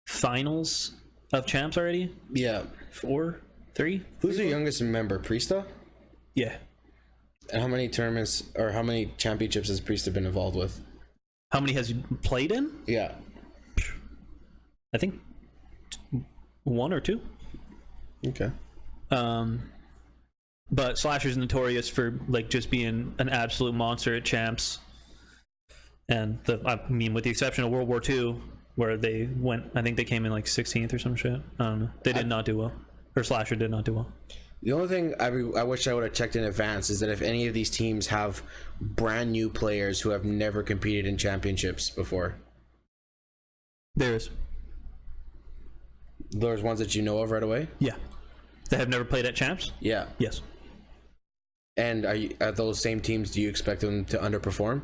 finals of champs already. Yeah. 4? 3? Who's the youngest member? Priesta? Yeah. And how many tournaments or how many championships has Priesta been involved with? How many has he played in? Yeah. I think 1 or 2. Okay. But Slasher's notorious for like just being an absolute monster at champs. And I mean, with the exception of World War II, where they went, I think they came in like 16th or some shit. I don't know. They did not do well. Or Slasher did not do well. The only thing I wish I would have checked in advance is that if any of these teams have brand new players who have never competed in championships before. There is. There's ones that you know of right away? Yeah. That have never played at champs? Yeah. Yes. And are those same teams, do you expect them to underperform?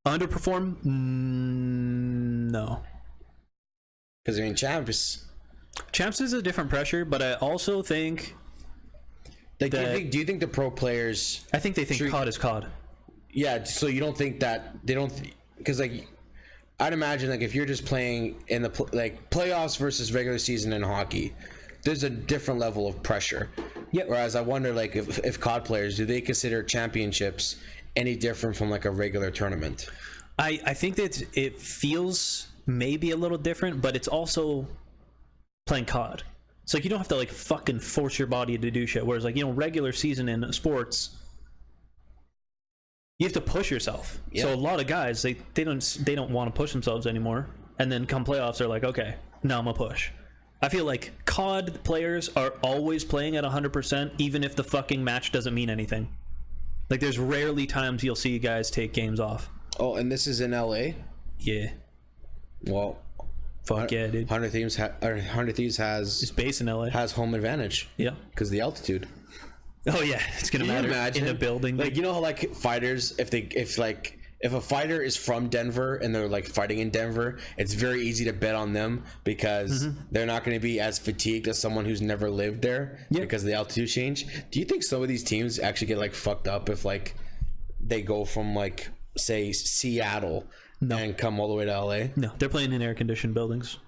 Underperform? No. Because I mean, champs is a different pressure, but I also think like, do you think the pro players... I think they think COD is COD. Yeah, so you don't think that... They don't... Because, like, I'd imagine, like, if you're just playing in the playoffs versus regular season in hockey, there's a different level of pressure. Yeah. Whereas I wonder, like, if COD players, do they consider championships any different from, like, a regular tournament? I think that it feels maybe a little different, but it's also playing COD. It's like you don't have to like fucking force your body to do shit. Whereas like, you know, regular season in sports, you have to push yourself. Yeah. So a lot of guys, they don't want to push themselves anymore. And then come playoffs, they're like, okay, now I'm gonna push. I feel like COD players are always playing at 100%, even if the fucking match doesn't mean anything. Like, there's rarely times you'll see guys take games off. Oh, and this is in LA? Yeah. Well, fuck yeah, dude. 100 Thieves has... It's based in LA. Has home advantage. Yeah. Because of the altitude. Oh, yeah. It's going to matter in a building. Like, you know how, like, fighters, if a fighter is from Denver and they're like fighting in Denver, it's very easy to bet on them because they're not going to be as fatigued as someone who's never lived there because of the altitude change. Do you think some of these teams actually get like fucked up if like they go from like say Seattle and come all the way to LA? No, they're playing in air conditioned buildings.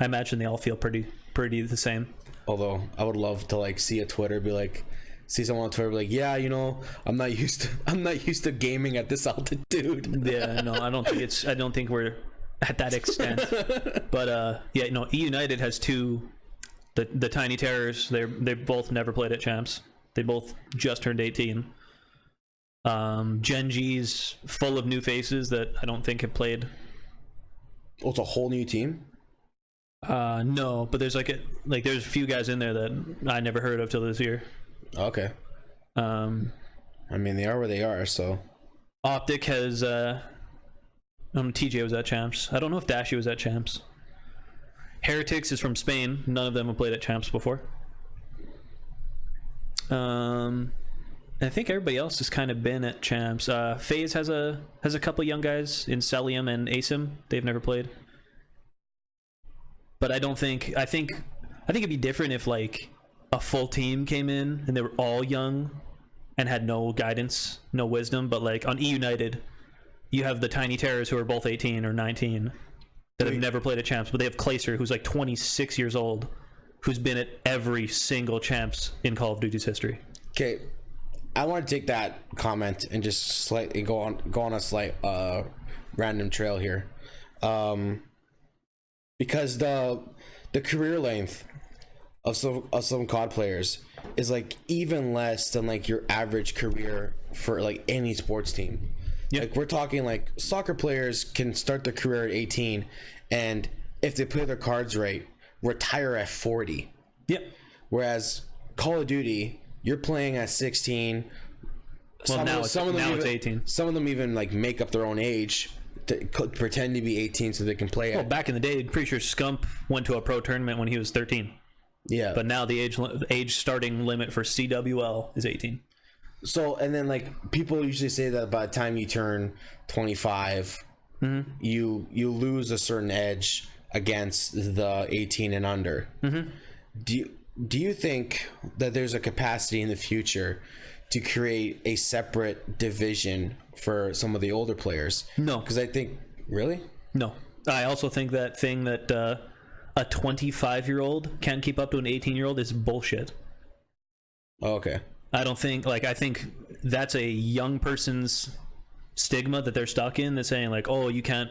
I imagine they all feel pretty the same. Although I would love to like see see someone on Twitter be like, yeah, you know, I'm not used to gaming at this altitude. Yeah, no, I don't think we're at that extent. But yeah, no, E United has two, the Tiny Terrors. They both never played at Champs. They both just turned 18. Gen G's full of new faces that I don't think have played. Oh, it's a whole new team? No, but there's there's a few guys in there that I never heard of till this year. Okay. I mean, they are where they are, so. Optic has TJ was at Champs. I don't know if Dashy was at Champs. Heretics is from Spain. None of them have played at Champs before. I think everybody else has kind of been at Champs. FaZe has a couple young guys in Celium and Asim. They've never played. But I think it'd be different if like a full team came in and they were all young and had no guidance, no wisdom. But like on E United, you have the Tiny Terrors who are both 18 or 19 that have never played at Champs, but they have Clacer who's like 26 years old, who's been at every single Champs in Call of Duty's history. Okay, I want to take that comment and just slightly go on a slight random trail here, because the career length of some COD players is like even less than like your average career for like any sports team. Yep. Like we're talking like soccer players can start their career at 18 and if they play their cards right, retire at 40. Yep. Whereas Call of Duty, you're playing at 16. Well, now it's 18. Some of them even like make up their own age to pretend to be 18 so they can play. Well, back in the day, pretty sure Scump went to a pro tournament when he was 13. Yeah. But now the age starting limit for CWL is 18. So, and then like people usually say that by the time you turn 25, you lose a certain edge against the 18 and under. Do you think that there's a capacity in the future to create a separate division for some of the older players? No. Because I think... Really? No. I also think that thing that a 25-year-old can't keep up to an 18-year-old is bullshit. Oh, okay. I don't think... Like, I think that's a young person's stigma that they're stuck in. They're saying, like, oh, you can't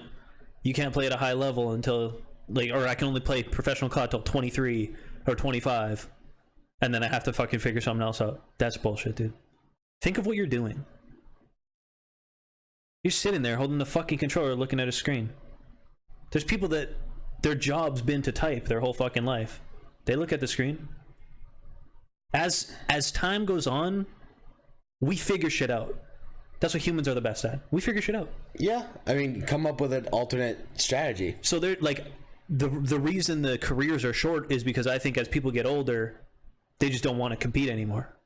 play at a high level until... like, or I can only play professional COD till 23 or 25, and then I have to fucking figure something else out. That's bullshit, dude. Think of what you're doing. You're sitting there holding the fucking controller looking at a screen. There's people that their job's been to type their whole fucking life. They look at the screen. As time goes on, we figure shit out. That's what humans are the best at. We figure shit out. Yeah. I mean, come up with an alternate strategy. So they're like... The reason the careers are short is because I think as people get older, they just don't want to compete anymore.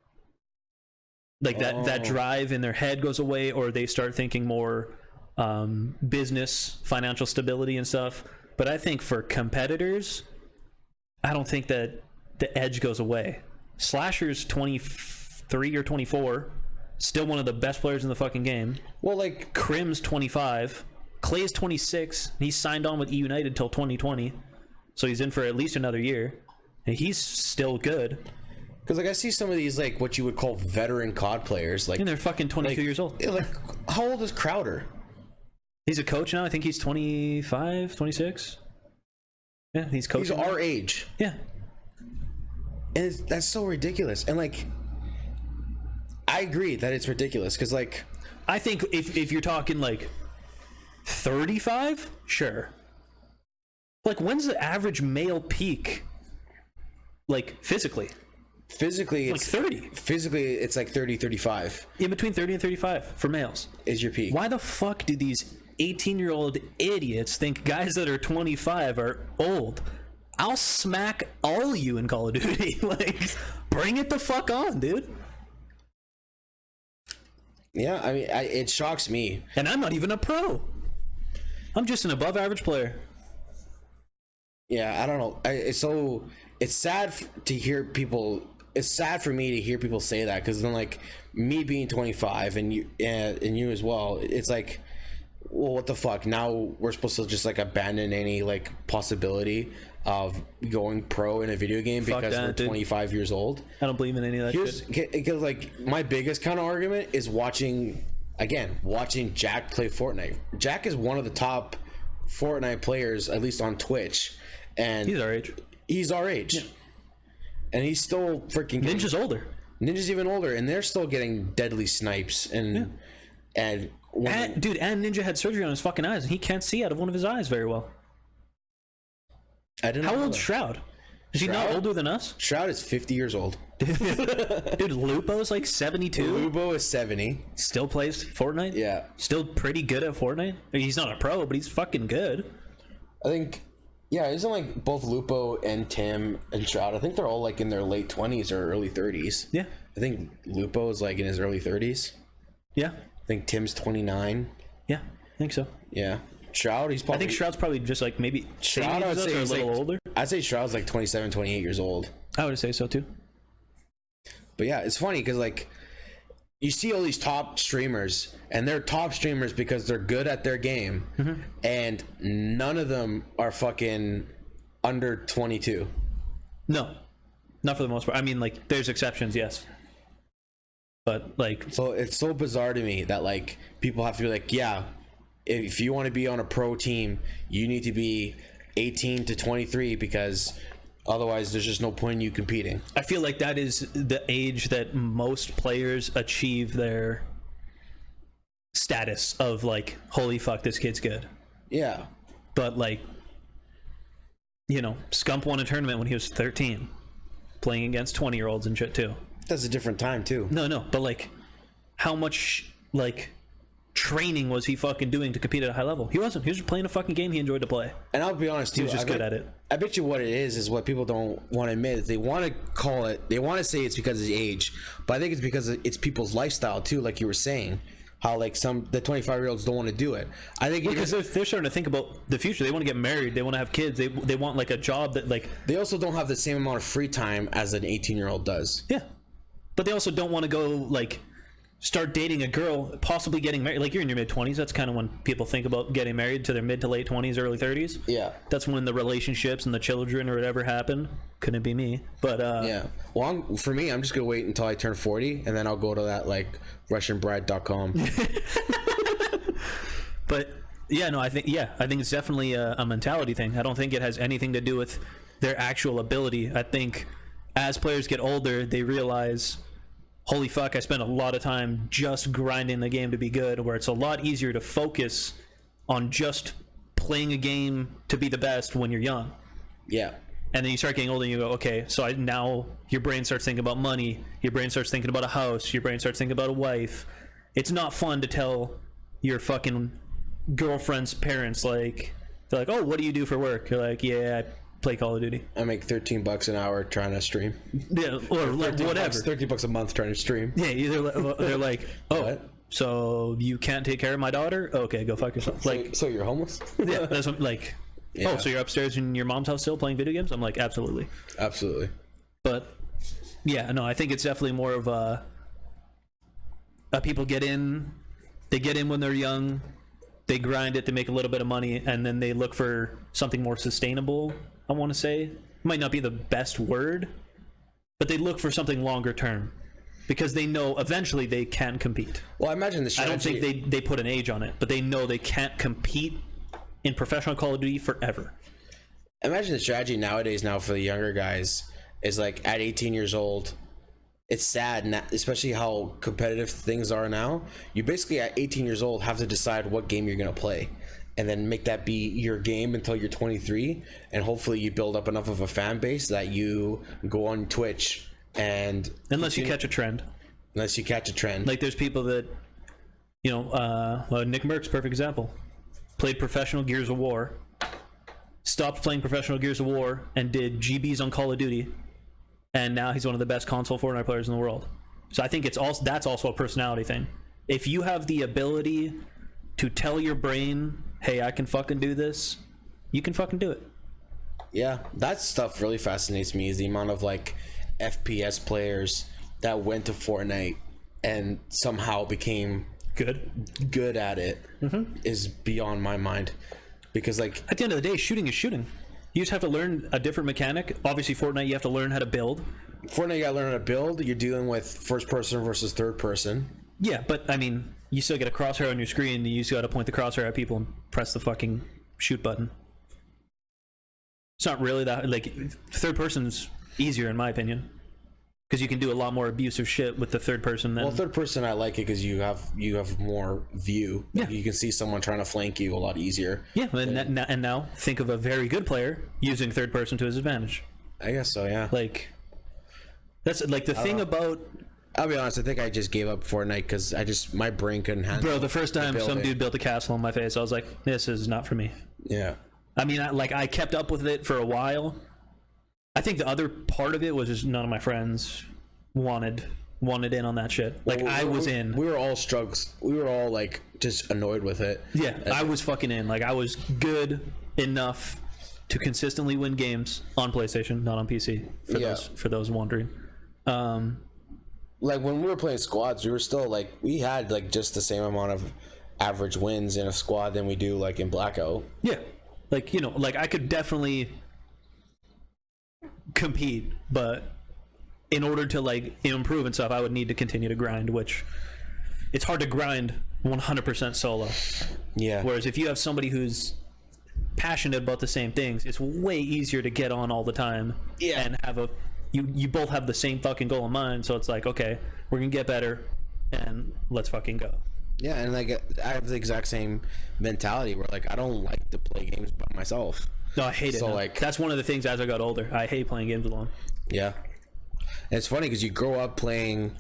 Like that drive in their head goes away, or they start thinking more business, financial stability and stuff. But I think for competitors, I don't think that the edge goes away. Slasher's 23 or 24, still one of the best players in the fucking game. Well, like Crim's 25. Clay's 26. He signed on with E United till 2020, so he's in for at least another year, and he's still good. Because like I see some of these like what you would call veteran COD players, like, and they're fucking 22 years old. Like, how old is Crowder? He's a coach now. I think he's 25, 26. Yeah, he's coaching. He's our age. Yeah, and that's so ridiculous. And like, I agree that it's ridiculous because like, I think if you're talking like 35, sure. Like, when's the average male peak? Like, physically, Physically, like it's 30. Physically, it's like 30, 35 In between 30 and 35 for males. is your peak. Why the fuck do these 18-year-old idiots think guys that are 25 are old? I'll smack all of you in Call of Duty. Like, bring it the fuck on, dude. Yeah, I mean, it shocks me. And I'm not even a pro. I'm just an above average player. Yeah, I don't know. It's sad to hear people. It's sad for me to hear people say that, because then, like, me being 25 and you as well, it's like, well, what the fuck? Now we're supposed to just like abandon any like possibility of going pro in a video game because we're 25 years old. I don't believe in any of that shit. Because like my biggest kind of argument is watching Jack play Fortnite. Jack is one of the top Fortnite players, at least on Twitch, and he's our age. Yeah. And he's still freaking Ninja's older. Ninja's even older, and they're still getting deadly snipes. And dude, and Ninja had surgery on his fucking eyes, and he can't see out of one of his eyes very well. I didn't know. How old's Shroud? Is he not older than us? Shroud is 50 years old. Dude, Lupo's like 72. Lupo is 70. Still plays Fortnite? Yeah. Still pretty good at Fortnite? I mean, he's not a pro, but he's fucking good. I think, yeah, isn't like both Lupo and Tim and Shroud, I think they're all like in their late 20s or early 30s. Yeah. I think Lupo is like in his early 30s. Yeah. I think Tim's 29. Yeah, I think so. Yeah. Shroud, he's probably... I think Shroud's probably just like maybe... Shroud, I would say he's a little older. I'd say Shroud's like 27, 28 years old. I would say so too. But yeah, it's funny because like you see all these top streamers, and they're top streamers because they're good at their game, and none of them are fucking under 22. No, not for the most part. I mean, like, there's exceptions, yes, but like, so it's so bizarre to me that like people have to be like, yeah, if you want to be on a pro team, you need to be 18 to 23 because otherwise there's just no point in you competing. I feel like that is the age that most players achieve their status of like, holy fuck, this kid's good. Yeah. But like, you know, Scump won a tournament when he was 13, playing against 20-year-olds and shit too. That's a different time too. No, but like, how much like training was he fucking doing to compete at a high level? He wasn't. He was just playing a fucking game he enjoyed to play. And I'll be honest too, he was just good at it. I bet you what it is what people don't want to admit. They want to call it, they want to say it's because of his age, but I think it's because it's people's lifestyle too, like you were saying. How like the 25-year-olds don't want to do it. I think because they're starting to think about the future. They want to get married. They want to have kids. They want like a job that like. They also don't have the same amount of free time as an 18-year-old does. Yeah, but they also don't want to go like start dating a girl, possibly getting married. Like, you're in your mid-20s. That's kind of when people think about getting married, to their mid to late 20s, early 30s. Yeah. That's when the relationships and the children or whatever happen. Couldn't be me, but yeah. Well, for me, I'm just gonna wait until I turn 40, and then I'll go to that like RussianBride.com. But yeah, no, I think it's definitely a mentality thing. I don't think it has anything to do with their actual ability. I think as players get older, they realize, holy fuck, I spent a lot of time just grinding the game to be good, where it's a lot easier to focus on just playing a game to be the best when you're young. Yeah. And then you start getting older and you go, okay, so now your brain starts thinking about money, your brain starts thinking about a house, your brain starts thinking about a wife. It's not fun to tell your fucking girlfriend's parents, like, they're like, oh, what do you do for work? You're like, yeah, I play Call of Duty. I make $13 an hour trying to stream. Yeah, or like whatever. $13 a month trying to stream. Yeah, they're like, oh, what? So you can't take care of my daughter? Okay, go fuck yourself. Like, so you're homeless? Yeah, that's what, like. Yeah. Oh, so you're upstairs in your mom's house still playing video games? I'm like, absolutely. Absolutely. But yeah, no, I think it's definitely more of a people get in, they get in when they're young, they grind it, they make a little bit of money, and then they look for something more sustainable, I want to say. Might not be the best word, but they look for something longer term because they know eventually they can compete. Well, I imagine the strategy... I don't think they put an age on it, but they know they can't compete in professional Call of Duty forever. Imagine the strategy nowadays for the younger guys is like at 18 years old, it's sad, especially how competitive things are now. You basically at 18 years old have to decide what game you're going to play. and then make that be your game until you're 23, and hopefully you build up enough of a fan base that you go on Twitch and unless you catch a trend. Like there's people that, you know, Nick Merck's perfect example. Played professional Gears of War, stopped playing professional Gears of War, and did GBs on Call of Duty, and now he's one of the best console Fortnite players in the world. So I think that's also a personality thing. If you have the ability to tell your brain, hey, I can fucking do this, you can fucking do it. Yeah, that stuff really fascinates me, is the amount of like FPS players that went to Fortnite and somehow became good at it. Is beyond my mind. Because like at the end of the day, shooting is shooting. You just have to learn a different mechanic. Obviously Fortnite, you have to learn how to build. Fortnite, you gotta learn how to build. You're dealing with first person versus third person. Yeah, but I mean, you still get a crosshair on your screen. You still got to point the crosshair at people and press the fucking shoot button. It's not really that, like, third person's easier in my opinion, because you can do a lot more abusive shit with the third person than... Well, third person, I like it because you have more view. Yeah. You can see someone trying to flank you a lot easier. Yeah, and now think of a very good player using third person to his advantage. I guess so, yeah. Like, that's like the thing about... I'll be honest, I think I just gave up Fortnite because my brain couldn't handle it. Bro, the first time some dude built a castle on my face, I was like, this is not for me. Yeah. I mean, I kept up with it for a while. I think the other part of it was just none of my friends wanted in on that shit. Like, I was in. We were all struggles. We were all, like, just annoyed with it. Yeah, I was fucking in. Like, I was good enough to consistently win games on PlayStation, not on PC, for those wondering. Like, when we were playing squads, we were still, like, we had, like, just the same amount of average wins in a squad than we do, like, in Blackout. Yeah. Like, you know, like, I could definitely compete, but in order to, like, improve and stuff, I would need to continue to grind, which it's hard to grind 100% solo. Yeah. Whereas if you have somebody who's passionate about the same things, it's way easier to get on all the time. Yeah. And have you both have the same fucking goal in mind, so it's like, okay, we're gonna get better and let's fucking go. Yeah, and like I have the exact same mentality where, like, I don't like to play games by myself. No, I hate it. So, like, that's one of the things as I got older. I hate playing games alone. Yeah. And it's funny because you grow up playing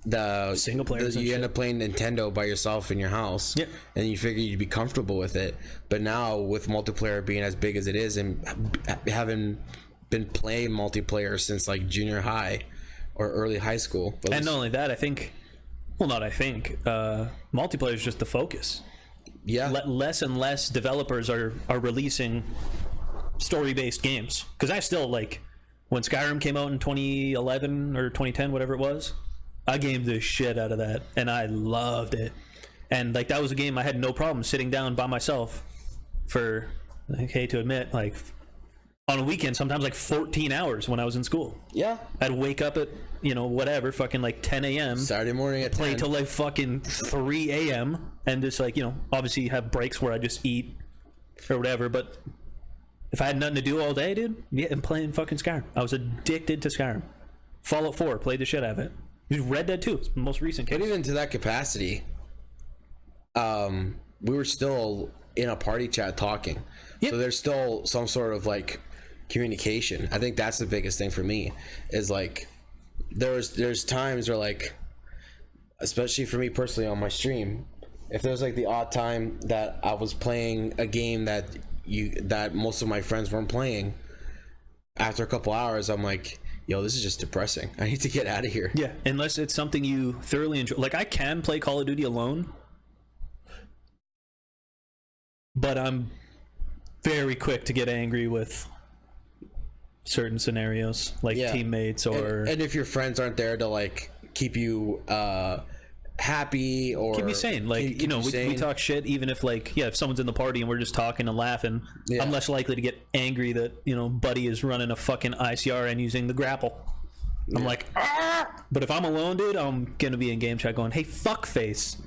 the single players. You end up playing Nintendo by yourself in your house. Yeah. And you figure you'd be comfortable with it. But now with multiplayer being as big as it is, and having been playing multiplayer since like junior high or early high school. And not only that, multiplayer is just the focus. Yeah. Less and less developers are releasing story-based games. Because I still, like, when Skyrim came out in 2011 or 2010, whatever it was, I gamed the shit out of that, and I loved it. And, like, that was a game I had no problem sitting down by myself for, I hate to admit, like, on a weekend, sometimes like 14 hours when I was in school. Yeah. I'd wake up at, you know, whatever, fucking like 10 a.m. Saturday morning at 10. Play till like fucking 3 a.m. and just, like, you know, obviously have breaks where I just eat or whatever, but if I had nothing to do all day, dude, yeah, I'm playing fucking Skyrim. I was addicted to Skyrim. Fallout 4, played the shit out of it. Red Dead 2, it's the most recent case. But even to that capacity, we were still in a party chat talking. Yep. So there's still some sort of, like, communication. I think that's the biggest thing for me, is like there's times where, like, especially for me personally on my stream, if there's like the odd time that I was playing a game that most of my friends weren't playing, after a couple hours I'm like, yo, this is just depressing. I need to get out of here. Yeah, unless it's something you thoroughly enjoy. Like, I can play Call of Duty alone, but I'm very quick to get angry with certain scenarios, like teammates or... And if your friends aren't there to, like, keep you happy or... keep me sane. Like, you know, we talk shit, even if, like, if someone's in the party and we're just talking and laughing, I'm less likely to get angry that, you know, buddy is running a fucking ICR and using the grapple. I'm like, ah! But if I'm alone, dude, I'm gonna be in game chat going, hey, fuckface.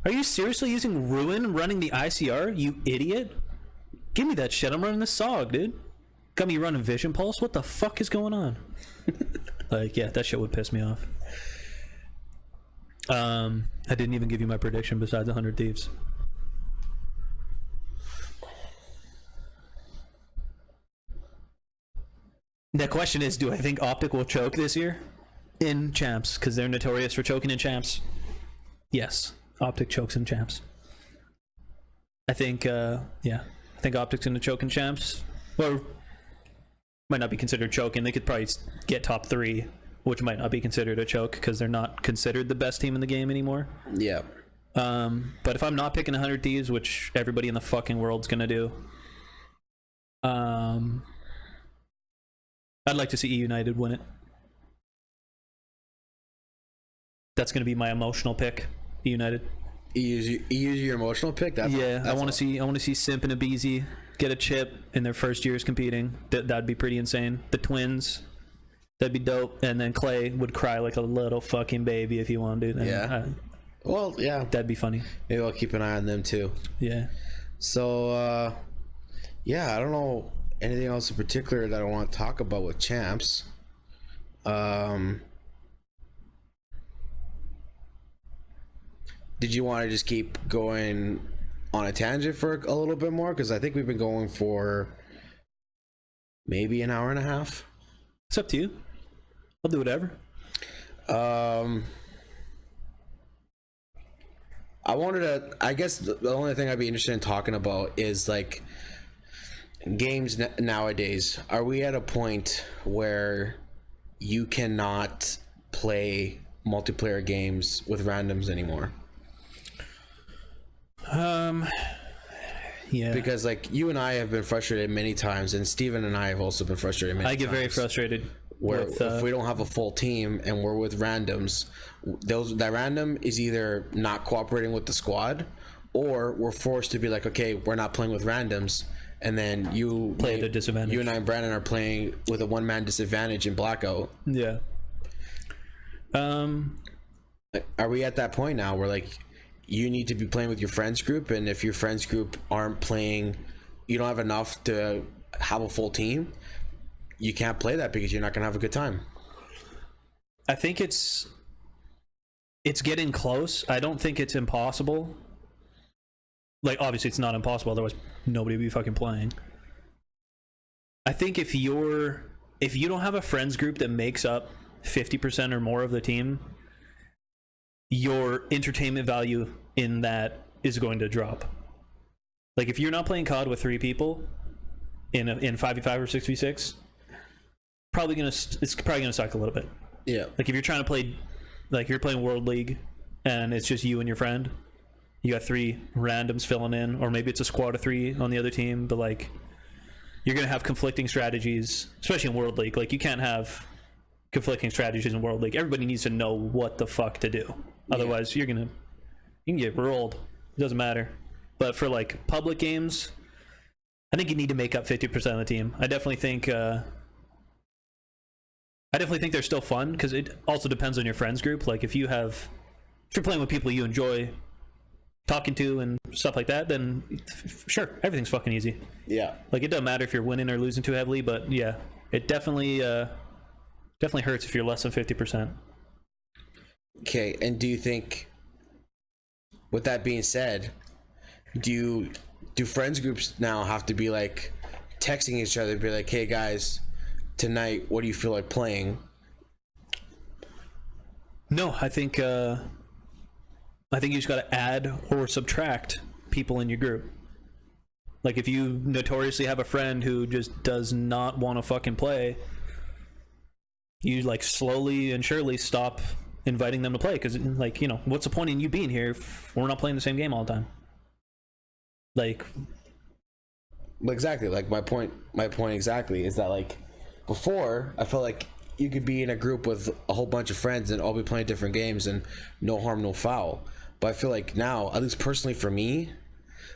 Are you seriously using Ruin running the ICR, you idiot? Give me that shit. I'm running the SOG, dude. Got me running Vision Pulse? What the fuck is going on? Like, yeah, that shit would piss me off. I didn't even give you my prediction besides 100 Thieves. The question is, do I think Optic will choke this year in Champs? Because they're notorious for choking in Champs. Yes, Optic chokes in Champs. I think, I think Optic's going to choke in Champs. Or might not be considered choking. They could probably get top 3, which might not be considered a choke because they're not considered the best team in the game anymore. Yeah. But if I'm not picking 100 Thieves, which everybody in the fucking world's going to do, I'd like to see E United win it. That's going to be my emotional pick. E United. You use your emotional pick. That's I want to see Simp and Abizi get a chip in their first years competing. That'd be pretty insane. The twins, that'd be dope. And then Clay would cry like a little fucking baby if he wanted to. Yeah. Well, yeah, that'd be funny. Maybe I'll keep an eye on them too. Yeah. So, I don't know anything else in particular that I want to talk about with Champs. Did you want to just keep going on a tangent for a little bit more? Because I think we've been going for maybe an hour and a half. It's up to you. I'll do whatever. I guess the only thing I'd be interested in talking about is like games nowadays. Are we at a point where you cannot play multiplayer games with randoms anymore? Yeah. Because like you and I have been frustrated many times, and Steven and I have also been frustrated many times. I get very frustrated. Where if we don't have a full team and we're with randoms, that random is either not cooperating with the squad, or we're forced to be like, okay, we're not playing with randoms, and then you play at a disadvantage. You and I and Brandon are playing with a one-man disadvantage in Blackout. Yeah. Are we at that point now where like you need to be playing with your friends group, and if your friends group aren't playing, you don't have enough to have a full team, you can't play that because you're not gonna have a good time? I think it's getting close. I don't think it's impossible. Like, obviously it's not impossible, otherwise nobody would be fucking playing. I think if you don't have a friends group that makes up 50% or more of the team, your entertainment value in that is going to drop. Like, if you're not playing COD with 3 people in 5v5 or 6v6, it's probably gonna suck a little bit. Yeah. Like, if you're trying to play, like, you're playing World League and it's just you and your friend, you got 3 randoms filling in, or maybe it's a squad of 3 on the other team, but like, you're gonna have conflicting strategies, especially in World League. Like, you can't have conflicting strategies in World League. Everybody needs to know what the fuck to do. Otherwise, you can get rolled. It doesn't matter. But for like public games, I think you need to make up 50% of the team. I definitely think they're still fun, because it also depends on your friends group. Like, if you're playing with people you enjoy talking to and stuff like that, then sure, everything's fucking easy. Yeah. Like, it doesn't matter if you're winning or losing too heavily, but yeah, it definitely hurts if you're less than 50%. Okay, and do you think, with that being said, do friends groups now have to be like texting each other, be like, hey guys, tonight what do you feel like playing? No, I think you just got to add or subtract people in your group. Like, if you notoriously have a friend who just does not want to fucking play, you like slowly and surely stop inviting them to play, because like, you know, what's the point in you being here if we're not playing the same game all the time? Like, exactly, like my point exactly is that, like, before I felt like you could be in a group with a whole bunch of friends and all be playing different games and no harm, no foul. But I feel like now, at least personally for me,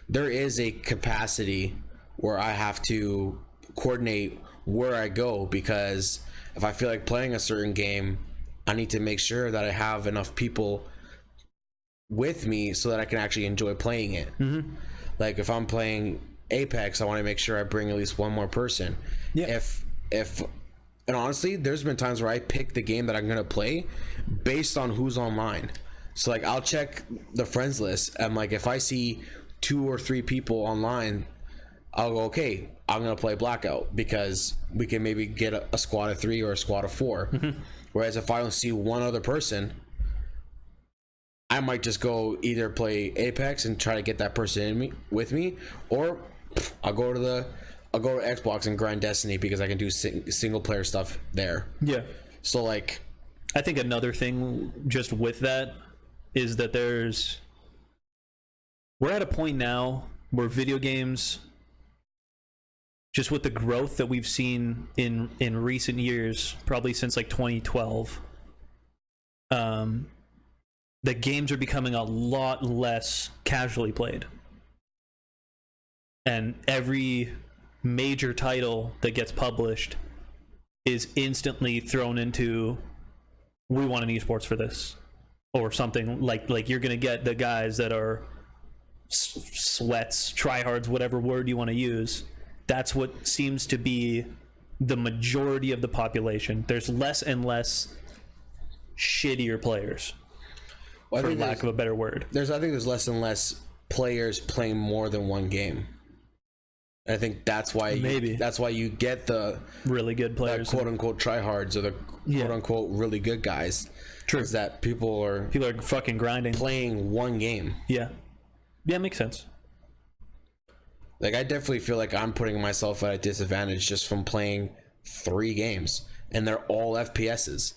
there is a capacity where I have to coordinate where I go, because if I feel like playing a certain game, I need to make sure that I have enough people with me so that I can actually enjoy playing it. Mm-hmm. Like, if I'm playing Apex, I want to make sure I bring at least one more person. Yeah. And honestly, there's been times where I pick the game that I'm going to play based on who's online. So like, I'll check the friends list, and like, if I see 2 or 3 people online I'll go, okay, I'm gonna play Blackout because we can maybe get a squad of 3 or a squad of 4. Whereas if I don't see one other person, I might just go either play Apex and try to get that person with me, or I'll go to Xbox and grind Destiny because I can do single player stuff there. Yeah. So like, I think another thing just with that is that we're at a point now where video games, just with the growth that we've seen in recent years, probably since like 2012, the games are becoming a lot less casually played. And every major title that gets published is instantly thrown into, we want an esports for this, or something like you're gonna get the guys that are sweats, tryhards, whatever word you want to use. That's what seems to be the majority of the population. There's less and less shittier players, for lack of a better word. I think there's less and less players playing more than one game. I think that's why you get the really good players, quote unquote tryhards, or the quote unquote really good guys. True. Is that people are fucking grinding, playing one game. Yeah, makes sense. Like, I definitely feel like I'm putting myself at a disadvantage just from playing 3 games, and they're all FPSs.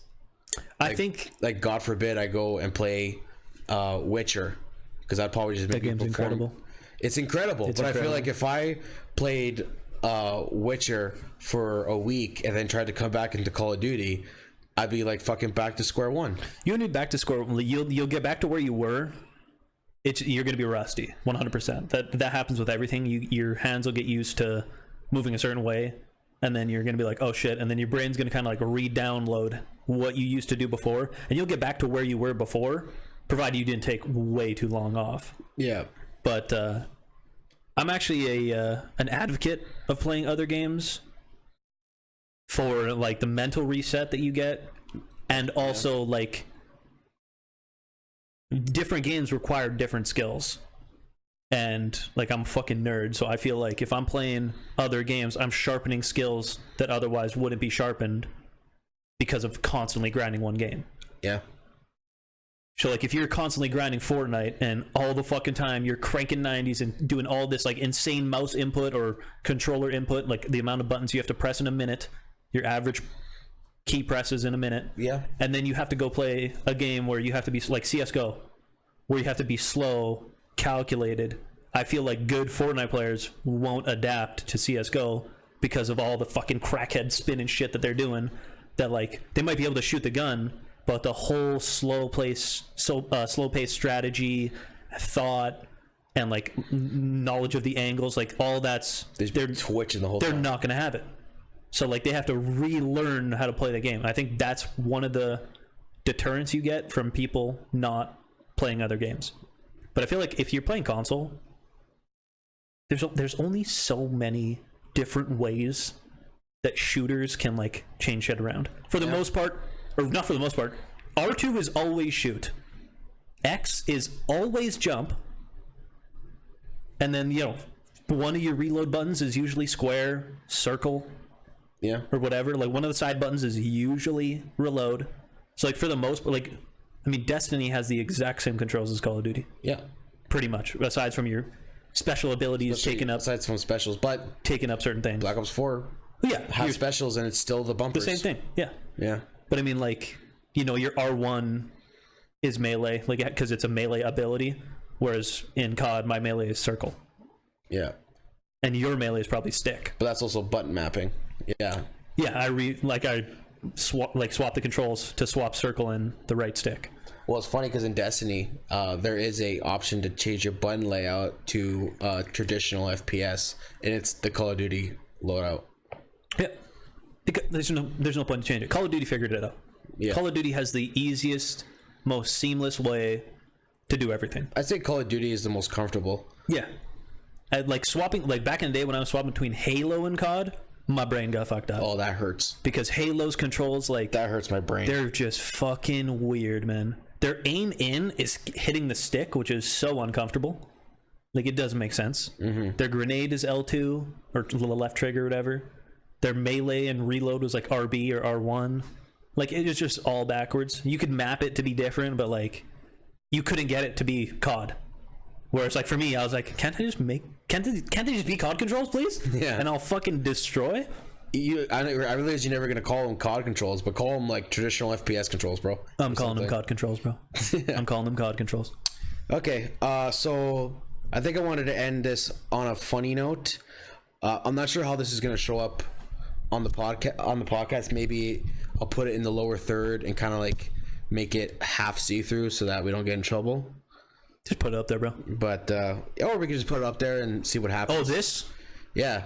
I think, like, God forbid I go and play Witcher, because I'd probably just make game's incredible. It's incredible, but I feel like if I played Witcher for a week and then tried to come back into Call of Duty, I'd be like fucking back to square one. You won't be back to square one. You'll get back to where you were. You're going to be rusty, 100%. That happens with everything. Your hands will get used to moving a certain way, and then you're going to be like, oh shit, and then your brain's going to kind of like re-download what you used to do before, and you'll get back to where you were before, provided you didn't take way too long off. Yeah. But I'm actually an advocate of playing other games for like the mental reset that you get, and also like different games require different skills, and like I'm a fucking nerd, so I feel like if I'm playing other games, I'm sharpening skills that otherwise wouldn't be sharpened because of constantly grinding one game. Yeah. So like if you're constantly grinding Fortnite and all the fucking time you're cranking 90s and doing all this like insane mouse input or controller input, like the amount of buttons you have to press in a minute, your average key presses in a minute. Yeah. And then you have to go play a game where you have to be like CSGO, where you have to be slow, calculated. I feel like good Fortnite players won't adapt to CSGO because of all the fucking crackhead spin and shit that they're doing. That like they might be able to shoot the gun, but the whole slow paced strategy, thought, and like knowledge of the angles, like all that's they're twitching the whole time. They're not gonna have it. So like they have to relearn how to play the game. I think that's one of the deterrents you get from people not playing other games. But I feel like if you're playing console, there's only so many different ways that shooters can like change shit around. For the most part, or not for the most part, R2 is always shoot. X is always jump. And then, one of your reload buttons is usually square, circle, or whatever. Like one of the side buttons is usually reload. So like for the most part, like, I mean, Destiny has the exact same controls as Call of Duty. Yeah. Pretty much. Aside from your special abilities aside from specials, but taking up certain things. Black Ops 4 has specials and it's still the bumpers. The same thing. Yeah. Yeah. But I mean, like, your R1 is melee, like, because it's a melee ability, whereas in COD, my melee is circle. Yeah. And your melee is probably stick. But that's also button mapping. Yeah. Yeah, I swap the controls to swap circle and the right stick. Well, it's funny because in Destiny, there is a option to change your button layout to traditional FPS, and it's the Call of Duty loadout. Yeah. There's no point in changing it. Call of Duty figured it out. Yeah. Call of Duty has the easiest, most seamless way to do everything. I'd say Call of Duty is the most comfortable. Yeah. Like swapping, like back in the day when I was swapping between Halo and COD, my brain got fucked up. Oh, that hurts. Because Halo's controls, like, that hurts my brain. They're just fucking weird, man. Their aim in is hitting the stick, which is so uncomfortable. Like, it doesn't make sense. Their grenade is L2 or the left trigger or whatever. Their melee and reload was like RB or R1. Like, it is just all backwards. You could map it to be different, but like, you couldn't get it to be COD. Whereas, like, for me, I was like, can't they just be COD controls, please? Yeah. And I'll fucking destroy. I realize you're never gonna call them COD controls, but call them like traditional FPS controls, bro. I'm calling them COD controls, bro. I'm calling them COD controls. Okay, so I think I wanted to end this on a funny note. I'm not sure how this is gonna show up on the podcast. Maybe I'll put it in the lower third and kind of like make it half see-through so that we don't get in trouble. Just put it up there, bro. But or we can just put it up there and see what happens. Oh, this? Yeah.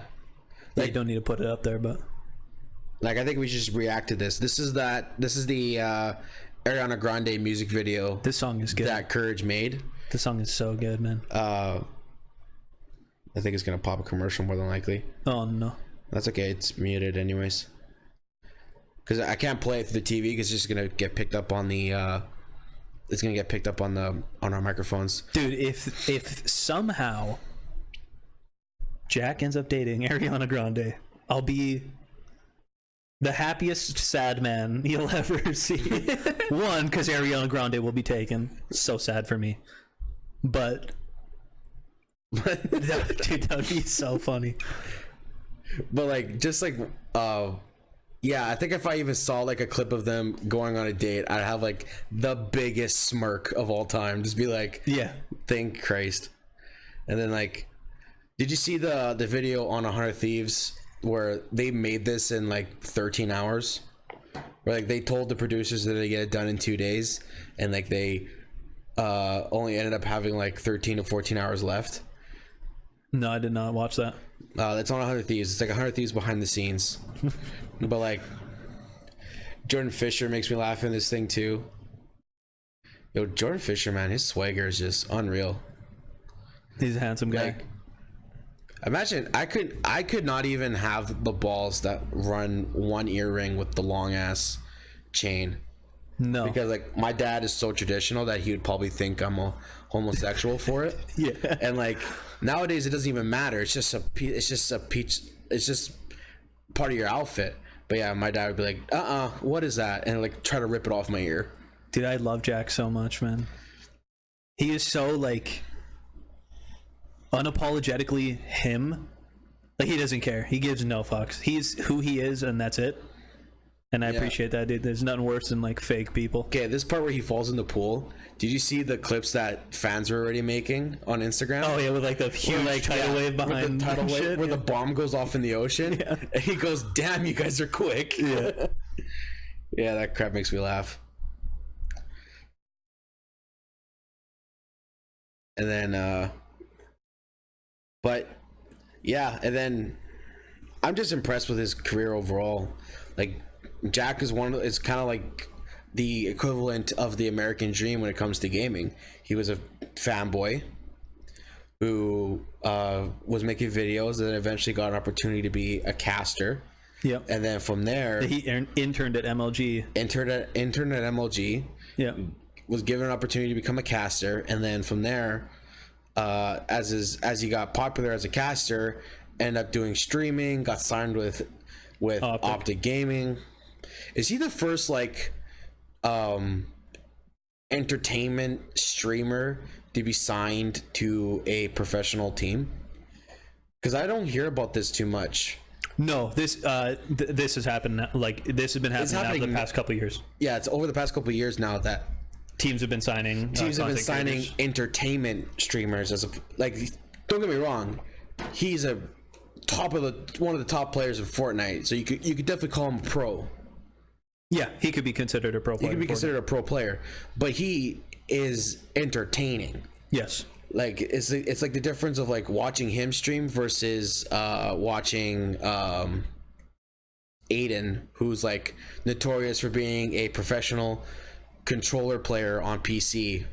Like, you don't need to put it up there, but like, I think we should just react to this. This is the Ariana Grande music video. This song is good. That Courage made. This song is so good, man. I think it's gonna pop a commercial more than likely. Oh no. That's okay. It's muted anyways. Because I can't play it through the TV because it's just gonna get picked up on the. It's gonna get picked up on our microphones. Dude, if somehow Jack ends up dating Ariana Grande, I'll be the happiest sad man you'll ever see. One, because Ariana Grande will be taken. So sad for me. But dude, that would be so funny. But like, just like, yeah, I think if I even saw like a clip of them going on a date, I'd have like the biggest smirk of all time. Just be like, yeah, thank Christ. And then like, did you see the video on 100 Thieves where they made this in like 13 hours? Where like they told the producers that they get it done in 2 days, and like they only ended up having like 13 to 14 hours left. No, I did not watch that. It's on 100 Thieves. It's like 100 Thieves behind the scenes. But like, Jordan Fisher makes me laugh in this thing too. Yo, Jordan Fisher, man, his swagger is just unreal. He's a handsome guy. Like, imagine I could not even have the balls that run one earring with the long ass chain. No, because like my dad is so traditional that he would probably think I'm a homosexual for it. Yeah. And like nowadays it doesn't even matter. It's just part of your outfit. But yeah, my dad would be like, what is that? And like try to rip it off my ear. Dude, I love Jack so much, man. He is so like unapologetically him. Like, he doesn't care. He gives no fucks. He's who he is, and that's it. And I appreciate that, dude. There's nothing worse than like fake people. Okay, this part where he falls in the pool. Did you see the clips that fans were already making on Instagram? Oh yeah, with like the huge tidal wave behind the tidal wave, where the bomb goes off in the ocean. Yeah. And he goes, "Damn, you guys are quick." Yeah. Yeah, that crap makes me laugh. And then, but yeah, and then I'm just impressed with his career overall. Like, Jack is is kind of like the equivalent of the American dream when it comes to gaming. He was a fanboy who was making videos, and then eventually got an opportunity to be a caster. Yep. And then from there, he interned at MLG. Interned at MLG. Yeah. Was given an opportunity to become a caster, and then from there, as he got popular as a caster, ended up doing streaming. Got signed with Optic Gaming. Is he the first like entertainment streamer to be signed to a professional team? Because I don't hear about this too much. No, this has happened. Like, this has been happening over the past couple of years. Yeah, it's over the past couple of years now that teams have been signing. Entertainment streamers as like. Don't get me wrong, he's one of the top players in Fortnite, so you could definitely call him a pro. Yeah, he could be considered a pro player. He could be considered a pro player, but he is entertaining. Yes. Like, it's like the difference of like watching him stream versus watching Aiden, who's like notorious for being a professional controller player on PC.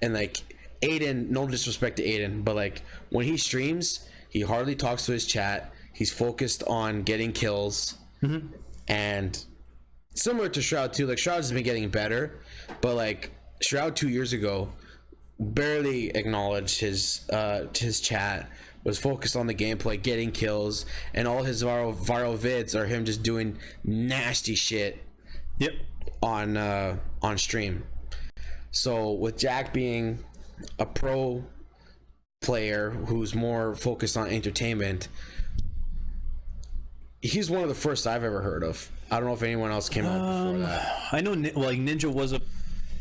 And like Aiden, no disrespect to Aiden, but like when he streams, he hardly talks to his chat. He's focused on getting kills. Mm-hmm. And similar to Shroud too, like Shroud has been getting better, but like Shroud 2 years ago barely acknowledged his chat, was focused on the gameplay, getting kills, and all his viral vids are him just doing nasty shit. Yep. On stream. So with Jack being a pro player who's more focused on entertainment, he's one of the first I've ever heard of. I don't know if anyone else came out before that. I know Ninja was a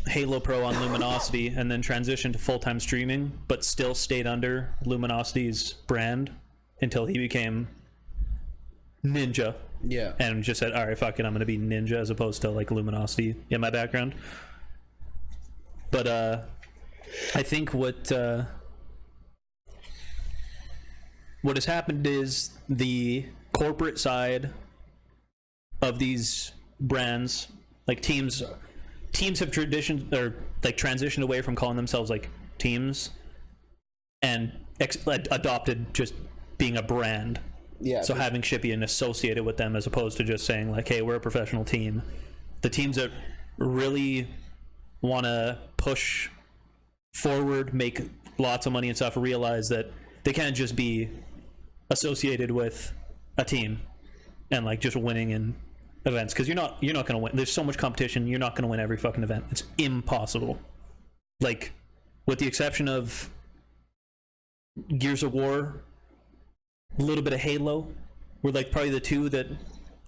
Halo Pro on Luminosity and then transitioned to full-time streaming, but still stayed under Luminosity's brand until he became Ninja. Yeah. And just said, all right, fuck it, I'm going to be Ninja as opposed to like Luminosity in my background. But I think what has happened is the corporate side of these brands, like teams have transitioned away from calling themselves like teams and adopted just being a brand. Yeah. So having Shippy associated with them as opposed to just saying like, hey, we're a professional team. The teams that really want to push forward, make lots of money and stuff, realize that they can't just be associated with a team and like just winning in events, because you're not going to win. There's so much competition, you're not going to win every fucking event. It's impossible. Like, with the exception of Gears of War, a little bit of Halo, were like probably the two that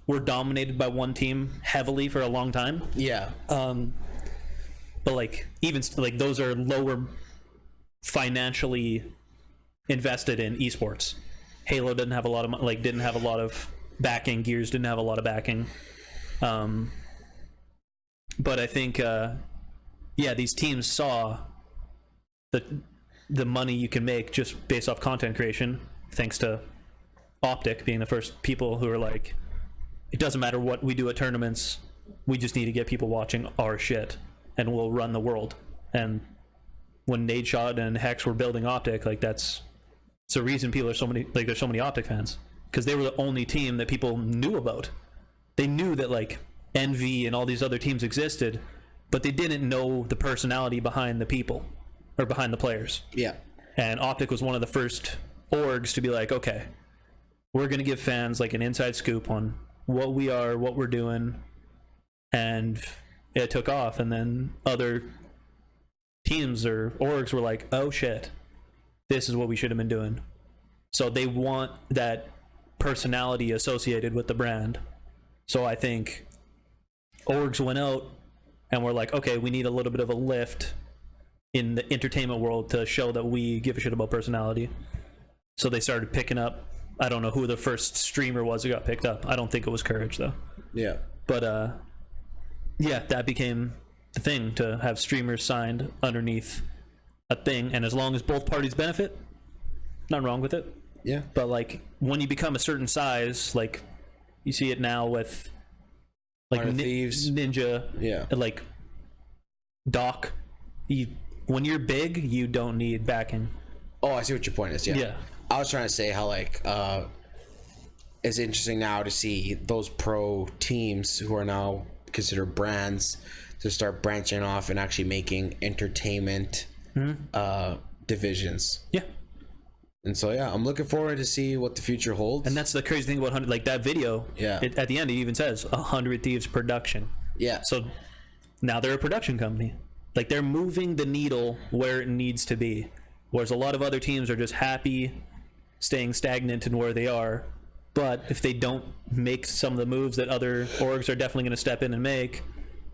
were dominated by one team heavily for a long time. Yeah. But like, even like those are lower financially invested in esports. Halo didn't have a lot of didn't have a lot of backing. Gears didn't have a lot of backing. But I think these teams saw the money you can make just based off content creation, thanks to Optic being the first people who are like, it doesn't matter what we do at tournaments, we just need to get people watching our shit and we'll run the world. And when Nadeshot and Hex were building Optic, like it's the reason people are so many, like there's so many Optic fans, because they were the only team that people knew about. They knew that like Envy and all these other teams existed, but they didn't know the personality behind the people or behind the players. Yeah. And Optic was one of the first orgs to be like, okay, we're going to give fans like an inside scoop on what we are, what we're doing. And it took off. And then other teams or orgs were like, oh shit, this is what we should have been doing. So they want that personality associated with the brand. So I think orgs went out and were like, okay, we need a little bit of a lift in the entertainment world to show that we give a shit about personality. So they started picking up, I don't know who the first streamer was who got picked up. I don't think it was Courage though. Yeah. But that became the thing, to have streamers signed underneath a thing, and as long as both parties benefit, nothing wrong with it. Yeah. But like when you become a certain size, like you see it now with like Thieves, Ninja, yeah, like Doc. When you're big, you don't need backing. Oh, I see what your point is. Yeah. Yeah. I was trying to say how like it's interesting now to see those pro teams who are now considered brands to start branching off and actually making entertainment divisions. Yeah. And so yeah, I'm looking forward to see what the future holds. And that's the crazy thing about 100, like that video. Yeah. At the end, it even says 100 Thieves production. Yeah. So now they're a production company. Like they're moving the needle where it needs to be. Whereas a lot of other teams are just happy staying stagnant in where they are. But if they don't make some of the moves that other orgs are definitely going to step in and make,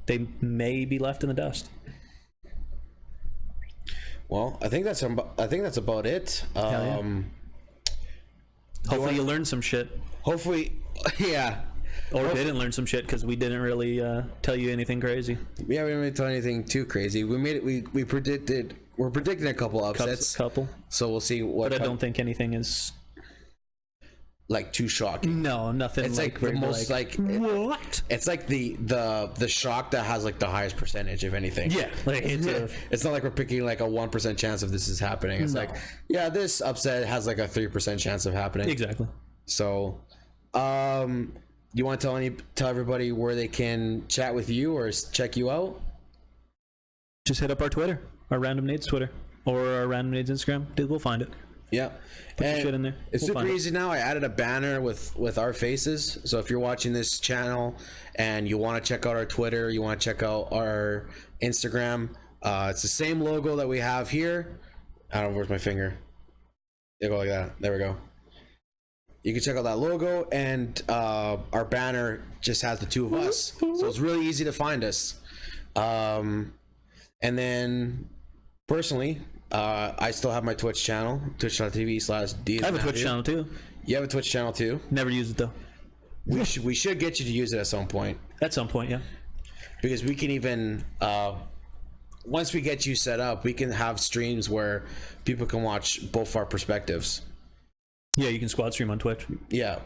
they may be left in the dust. Well, I think that's about it. Hopefully you learned some shit. Hopefully, yeah. Or didn't learn some shit because we didn't really tell you anything crazy. Yeah, we didn't really tell anything too crazy. We made it. We're predicting a couple upsets. Couple. So we'll see what. But I don't think anything is like too shocking. No, nothing. It's like the most like what? It's like the shock that has like the highest percentage, if anything. Yeah, like it's not like we're picking like a 1% chance of this is happening. It's like, yeah, this upset has like a 3% chance of happening. Exactly. So, you want to tell everybody where they can chat with you or check you out? Just hit up our Twitter, our Random Nades Twitter. or our Random Nades Instagram. Dude, we'll find it. Yeah. Put your shit in there. It's super easy now. I added a banner with our faces. So if you're watching this channel and you want to check out our Twitter, you want to check out our Instagram, it's the same logo that we have here. I don't know, where's my finger? They go like that. There we go. You can check out that logo, and our banner just has the two of us. So it's really easy to find us. And then personally, I still have my Twitch channel, twitch.tv/D. I have a Twitch channel too. You have a Twitch channel too? Never use it though. We should get you to use it at some point. At some point, yeah. Because we can even once we get you set up, we can have streams where people can watch both our perspectives. Yeah, you can squad stream on Twitch. Yeah.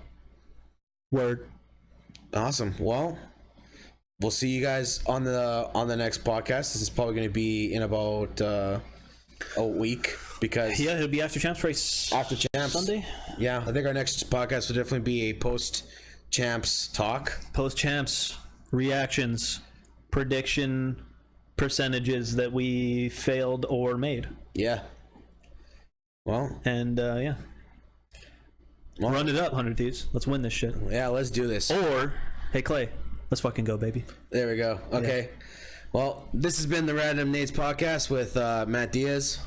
Word. Awesome. Well, we'll see you guys on the next podcast. This is probably going to be in about a week, because it'll be after Champs race. After Champs Sunday. Yeah, I think our next podcast will definitely be a post Champs talk. Post Champs reactions, prediction percentages that we failed or made. Yeah. Well. And yeah. Well, run it up, 100 Thieves. Let's win this shit. Yeah, let's do this. Or, hey Clay, let's fucking go, baby. There we go. Okay. Yeah. Well, this has been the Random Nades Podcast with Matt Diaz.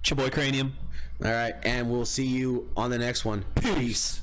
It's your boy Cranium. All right, and we'll see you on the next one. Peace.